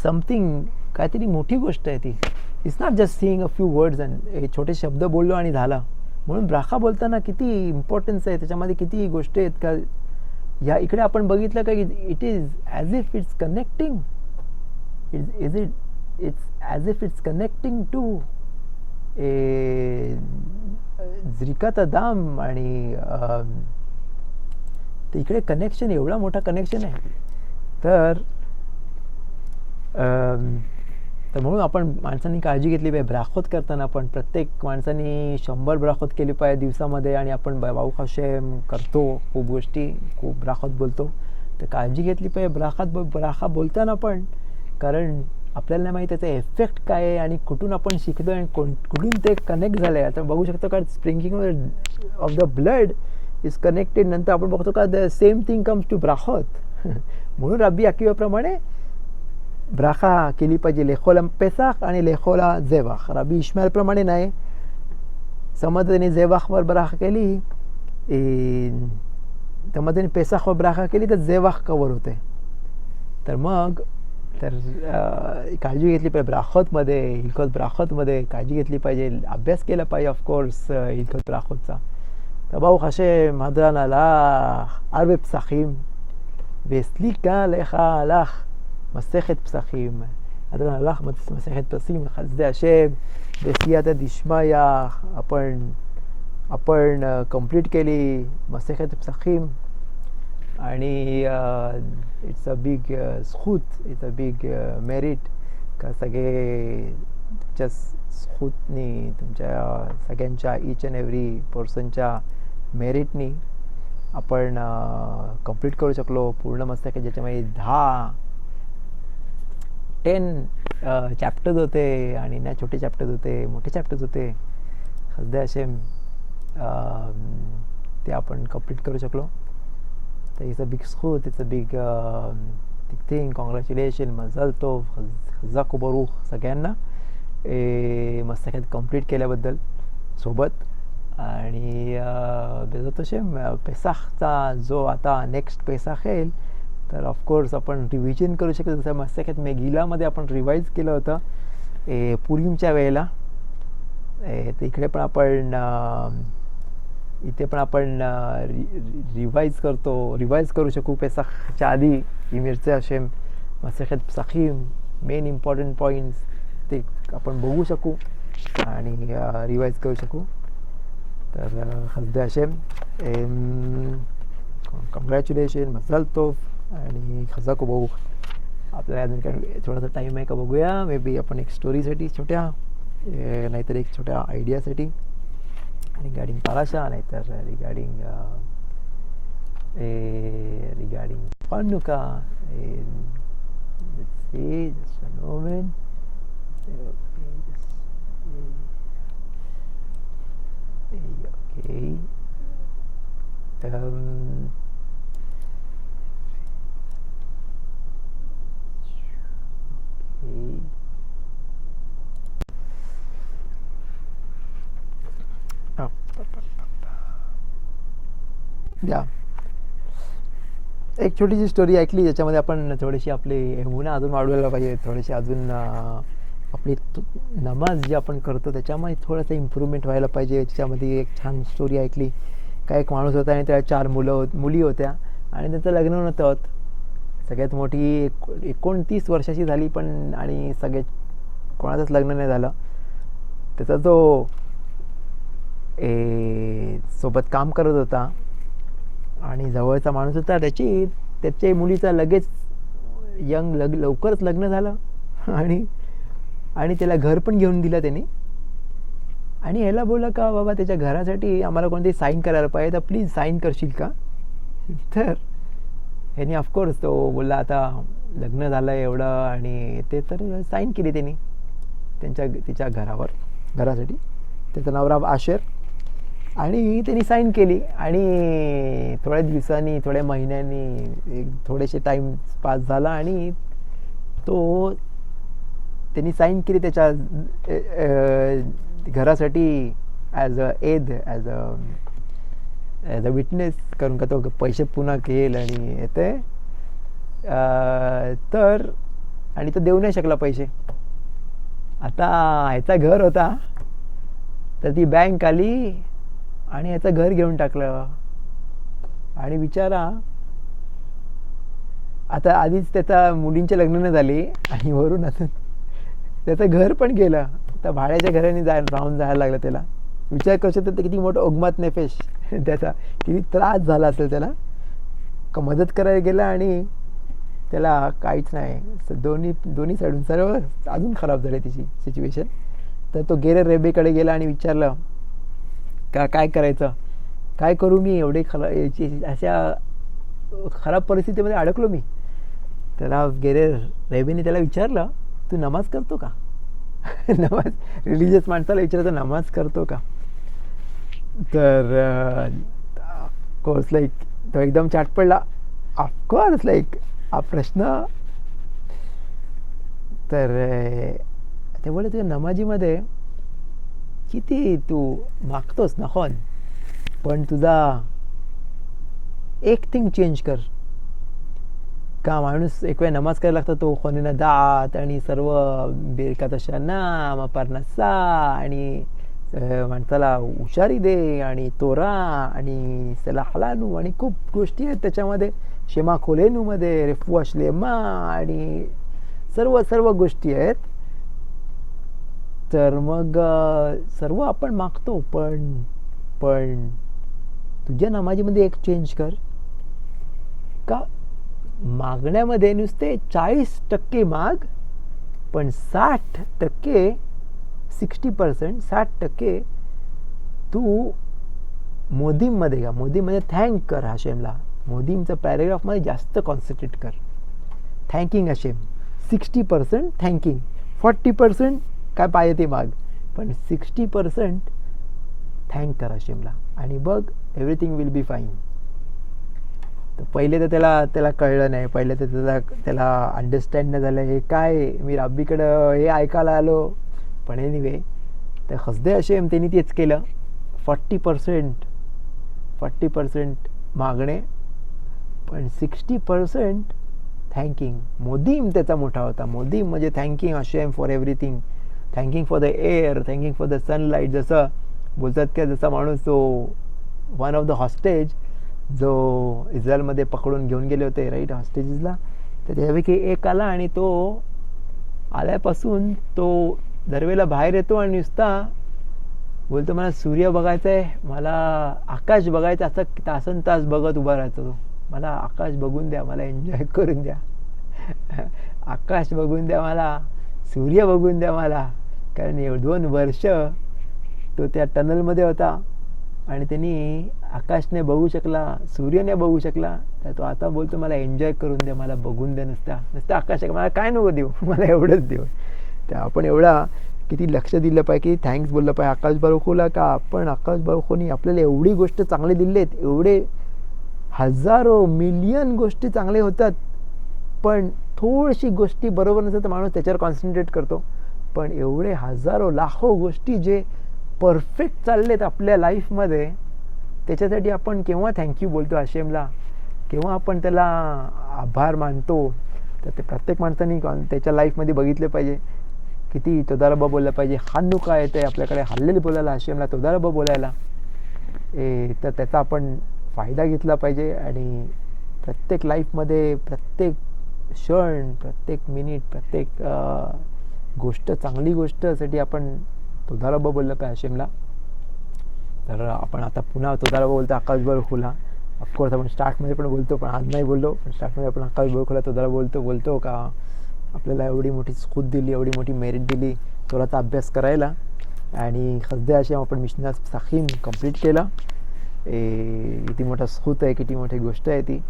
समथिंग, काहीतरी मोठी गोष्ट आहे ती. It's not just saying a few words and छोटे शब्द बोललो आणि झाला. म्हणून ब्राखा बोलताना किती इम्पॉर्टन्स आहे, त्याच्यामध्ये किती गोष्टी आहेत का. या इकडे आपण बघितलं का it is as if it's connecting, it's as if it's connecting to झरिकात दाम. आणि ते इकडे कनेक्शन, एवढा मोठा कनेक्शन आहे. तर म्हणून आपण माणसांनी काळजी घेतली पाहिजे. ब्राखोत करताना पण प्रत्येक माणसांनी 100 ब्राखोत केली पाहिजे दिवसामध्ये. आणि आपण बारुख हशेम करतो, खूप गोष्टी, खूप ब्राखोत बोलतो. तर काळजी घेतली पाहिजे ब्राखा बोलताना पण, कारण आपल्याला नाही माहीत त्याचा इफेक्ट काय आहे आणि कुठून आपण शिकतो आणि कुठून ते कनेक्ट झालं आहे. आता बघू शकतो का sprinkling of the blood is connected. नंतर आपण बघतो का the same thing comes to ब्राखोत. म्हणून रब्बी अकिबाप्रमाणे ब्राखा केली पाहिजे लेखोला पेसाख आणि लेखोला जेवाख. रब्बी इश्माईलप्रमाणे नाही. समज त्यांनी जेवाखवर ब्राखा केली, समज त्यांनी पेसाखवर ब्राखा केली तर जेवाख कवर होते. तर काळजी घेतली पाहिजे ब्राखोतमध्ये, हिलखोत ब्राखोतमध्ये काळजी घेतली पाहिजे. अभ्यास केला पाहिजे ऑफकोर्स हिलखोत ब्राखोतचा. तर बारुख Hashem hadran alach arbe psachim והסליקה לך הלך מסכת פסחים. hadran alach מסכת פסחים לחסדי השם בסייעתא דשמיא. आपण कंप्लीट केली मसेखत पसाखीम. आणि इट्स अ बिग स्खूत, इट्स अ बिग मेरिट का सगळे तुमच्या स्खूतनी, तुमच्या सगळ्यांच्या ईच अँड एव्हरी पर्सनच्या मेरिटनी आपण कंप्लीट करू शकलो पूर्ण मस्तक. ज्याच्यामध्ये 10 चॅप्टर्स होते आणि ना छोटे चॅप्टर्स होते, मोठे चॅप्टर्स होते. खसदे हशेम ते आपण कंप्लीट करू शकलो. तर इट्स अ बिग स्खूत, it's a big thing. Congratulation, mazel tov, खजाक बरूख सगळ्यांना मस्तकात कंप्लीट केल्याबद्दल सोबत. आणि बेजत हशेम पेसाखचा जो आता नेक्स्ट पेसाख येईल तर ऑफकोर्स आपण रिव्हिजन करू शकतो. जसं मस्तकात मेगिलामध्ये आपण रिवाईज केलं होतं पुरीमच्या वेळेला. तर इकडे पण आपण इथे पण आपण रिवाईज करू शकू पेसाखच्या आधी. इमिरचे हशेम मसेखत पसाखीम मेन इम्पॉर्टंट पॉईंट्स ते आपण बघू शकू आणि रिवाईज करू शकू. तर खसदे हशेम कॉंग्रॅच्युलेशन, मजल तोफ आणि खजाक बघू. आपल्याला अजून काय थोडासा टाईम आहे का बघूया. मे बी आपण एक स्टोरीसाठी छोट्या, नाहीतर एक छोट्या आयडियासाठी रिगार्डिंग पाराशा, नाहीतर regarding पानुका. Just a moment. Okay. Okay. Um, okay. Oh. या एक छोटीशी स्टोरी ऐकली ज्याच्यामध्ये आपण थोडीशी आपली एमुना अजून वाढवायला पाहिजे, थोडीशी अजून आपली नमाज जी आपण करतो त्याच्यामध्ये थोडंसं इम्प्रूव्हमेंट व्हायला पाहिजे. त्याच्यामध्ये एक छान स्टोरी ऐकली. काय एक माणूस होता आणि त्याला 4 मुली होत्या आणि त्यांचं लग्न नव्हतं. सगळ्यात मोठी 29 वर्षाची झाली पण आणि कोणाचंच लग्न नाही झालं. त्याचा जो सोबत काम करत होता आणि जवळचा माणूस होता त्याच्या मुलीचा लगेच लवकरच लग्न झालं आणि त्याला घर पण घेऊन दिलं त्याने. आणि ह्याला बोलला का बाबा त्याच्या घरासाठी आम्हाला कोणतरी साईन करायला पाहिजे, तर प्लीज साईन करशील का. तर ह्याने ऑफकोर्स तो बोलला आता लग्न झालं एवढं आणि ते तर साईन केली त्यांनी तिच्या घरासाठी. त्याचं नाव राव आशेर. आणि त्यांनी साईन केली आणि थोड्या दिवसांनी थोड्या महिन्यांनी थोडेसे टाईम पास झाला आणि त्यांनी साईन केली त्याच्या घरासाठी ॲज अ विटनेस करून का तो पैसे पुन्हा घेईल आणि येते. तर आणि तो देऊ नाही शकला पैसे. आता ह्याचा घर होता तर ती बँक आली आणि ह्याचं घर घेऊन टाकलं. आणि बिचारा आता आधीच त्याचा मुलींचे लग्न नाही झाली आणि वरून आता त्याचं घर पण गेलं. आता भाड्याच्या घराने राहून जायला लागलं त्याला. विचार करू शकतो किती मोठं ओगमात नेफेश त्याचा, किती त्रास झाला असेल त्याला. मदत करायला गेला आणि त्याला काहीच नाही. दोन्ही साईडून सर्व अजून खराब झाली तिची सिच्युएशन. तर तो रेबेकडे गेला आणि विचारलं काय करायचं, काय करू मी, एवढे अशा खराब परिस्थितीमध्ये अडकलो मी. त्याला रेबेने त्याला विचारलं तू नमाज करतो का. नमाज रिलिजियस माणसाला विचारतो नमाज करतो का. तर ऑफकोर्स लाईक तो एकदम चाट पडला. ऑफकोर्स लाईक हा प्रश्न. तर ते बोलले तुझ्या नमाजीमध्ये किती तू मागतोस ना होन, पण तुझा एक थिंग चेंज कर. का माणूस एक वेळ नमाज करायला लागतो तो खोनीना दात आणि सर्व बेरकात नाम पारनासा आणि माणसाला हुशारी दे आणि तोरा आणि सला हलानू आणि खूप गोष्टी आहेत त्याच्यामध्ये. शेमा खोलेनूमध्ये रेफुआ श्लेमा आणि सर्व गोष्टी आहेत. तर मग सर्व आपण मागतो पण तुझ्या नमाजीमध्ये एक चेंज कर. का मागण्यामध्ये नुसते 40% माग पण 60% तू मोदीममध्ये का मोदीमध्ये थँक कर हाशेमला. मोदीमचं पॅरेग्राफमध्ये जास्त कॉन्सन्ट्रेट कर. Thanking Hashem. 60% थँकिंग, 40% काय पाहिजे ते माग, पण 60% थँक कर हाशेमला आणि बघ एव्हरीथिंग विल बी फाईन. तर पहिले तर त्याला कळलं नाही. पहिले तर त्याला अंडरस्टँड नाही झालं हे काय, मी राब्बीकडं हे ऐकायला आलो. पण एनिवे तर हसदे हाशेम त्यांनी तेच केलं. 40% मागणे पण 60% थँकिंग. मोदीम त्याचा मोठा होता. मोदीम म्हणजे thanking Hashem for everything. Thanking for the air, thanking for the sunlight. जसं बोलतात की जसा माणूस जो वन ऑफ द हॉस्टेज जो इस्रायलमध्ये पकडून घेऊन गेले होते राईट हॉस्टेजेसला, तर त्यापैकी एक आला आणि तो आल्यापासून तो दरवेळेला बाहेर येतो आणि नुसता बोलतो मला सूर्य बघायचा आहे, मला आकाश बघायचं. असं तासन तास बघत उभा राहतो तो. मला आकाश बघून द्या, मला एन्जॉय करून द्या. आकाश बघून द्या मला, सूर्य बघून द्या मला. कारण 2 वर्ष तो त्या टनलमध्ये होता आणि त्यांनी आकाशने बघू शकला, सूर्यने बघू शकला. तर तो आता बोलतो मला एन्जॉय करून द्या, मला बघून द्या. नुसतं आकाश मला काय नको देऊ, मला एवढंच देऊ. तर आपण एवढा किती लक्ष दिलं पाहिजे, किती थँक्स बोललं पाहिजे आकाश बारुखला, का आपण आकाश बारुखनी आपल्याला एवढी गोष्ट चांगली दिली आहेत, एवढे हजारो मिलियन गोष्टी चांगले होतात, पण थोडीशी गोष्टी बरोबर नसतात तर माणूस त्याच्यावर कॉन्सन्ट्रेट करतो. पण एवढे हजारो लाखो गोष्टी जे परफेक्ट चाललेत आपल्या लाईफमध्ये, त्याच्यासाठी आपण केव्हा थँक्यू बोलतो हशेमला, केव्हा आपण त्याला आभार मानतो. तर ते प्रत्येक माणसाने त्याच्या लाईफमध्ये बघितलं पाहिजे. किती तोदारबा बोललं पाहिजे. हानुका येते आपल्याकडे हल्लेल बोलायला, हशेमला तोदारबा बोलायला. तर त्याचा आपण फायदा घेतला पाहिजे आणि प्रत्येक लाईफमध्ये प्रत्येक क्षण, प्रत्येक मिनिट, प्रत्येक गोष्ट, चांगली गोष्टसाठी आपण तोदारबा बोललं पाहिजे हशेमला. तर आपण आता पुन्हा तोदारबा बोलतो आकाश बारुखला. ऑफकोर्स आपण स्टार्टमध्ये पण बोलतो, पण आज नाही बोललो. पण स्टार्टमध्ये आपण आकाश बारुखला तोदारबा बोलतो का आपल्याला एवढी मोठी स्कूत दिली, एवढी मोठी मेरिट दिली तोराचा अभ्यास करायला. आणि खसदे हशेम आपण मिशना साखीम कंप्लीट केला. किती मोठा स्कूत आहे, किती मोठी गोष्ट आहे ती.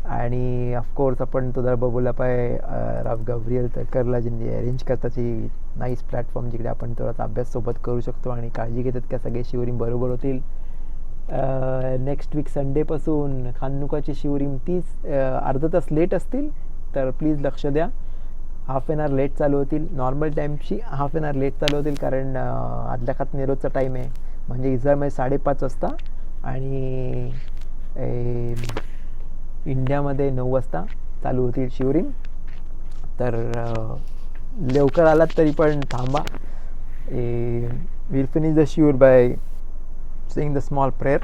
आणि ऑफकोर्स आपण तोदारबा बोलला पाहिजे राव गब्रियल तळकरला, ज्यांनी अरेंज करताची नाईस प्लॅटफॉर्म जिकडे आपण तोराचा अभ्यास सोबत करू शकतो आणि काळजी घेतात का सगळे शिवरीम बरोबर होतील. नेक्स्ट वीक संडेपासून खानुकाची शिवरीम 30 अर्धा तास लेट असतील, तर प्लीज लक्ष द्या. हाफ एन आवर लेट चालू होतील. नॉर्मल टाईमशी हाफ एन आवर लेट चालू होतील, कारण आदल्या खात नेरोजचा टाईम आहे. म्हणजे इस्रायलमध्ये 5:30 वाजता आणि इंडियामध्ये 9 वाजता चालू होतील शिवरीम. तर लवकर आलात तरी पण थांबा. विल फिनिश द शिवर by saying the small prayer.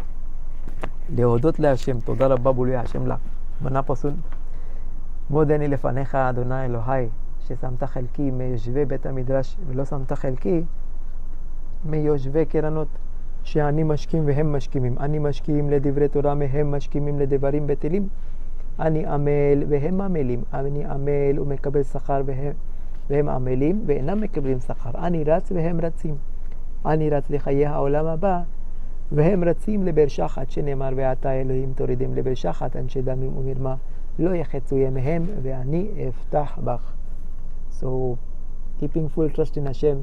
लेहोदोतले हशेम, तोदारबा बोलूया हशेमला मनापासून. मोदनी לפניך אדוני אלוהי, ששמת חלקי מיושבי בית המדרש ולא שמת חלקי מיושבי קרנות, שאני משכים והם משכימים. אני משכים לדברי תורה מהם משכימים לדברים בטלים. אני עמל והם עמלים. אני עמל ומקבל שכר והם עמלים ואינם מקבלים שכר. אני רץ והם רצים. אני רץ לחיי העולם הבא והם רצים לבאר שחת, שנאמר ואתה אלוהים תורידם לבאר שחת, אנשי דמים ומרמה לא יחצו ימיהם ואני אפתח בך. So keeping full trust in Hashem,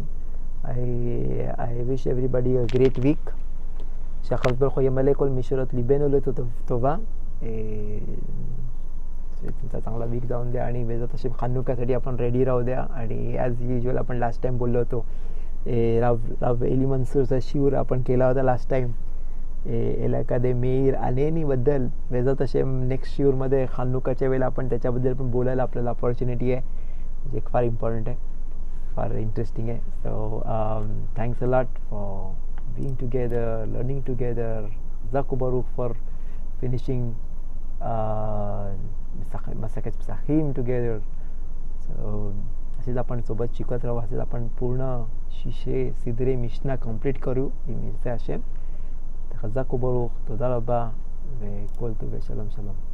I wish everybody a great week. שהקדוש ברוך הוא ימלא כל מישורות ליבנו לטובה. तुमचा चांगला वीक जाऊन द्या आणि बेजत हशेम खानुकासाठी आपण रेडी राहू द्या. आणि ॲज युजल आपण लास्ट टाईम बोललो होतो, राव एली मनसूरचा शिवर आपण केला होता लास्ट टाईम. एलाकादे मेयर अनेनीबद्दल बेजत हशेम नेक्स्ट शिवरमध्ये खानुकाच्या वेळेला आपण त्याच्याबद्दल पण बोलायला आपल्याला ऑपॉर्च्युनिटी आहे, जे फार इम्पॉर्टंट आहे, फार इंटरेस्टिंग आहे. So thanks a lot for being together, learning together. Zaku Baruch for finishing Masaket Pesachim together. So असेच आपण सोबत शिकत राहू, असेच आपण पूर्ण शिशे सिदरे मिशना कंप्लीट करू इमिरचे हशेम. Zaku Baruch, तोदा रब्बा, वכל טוב ושלום שלום.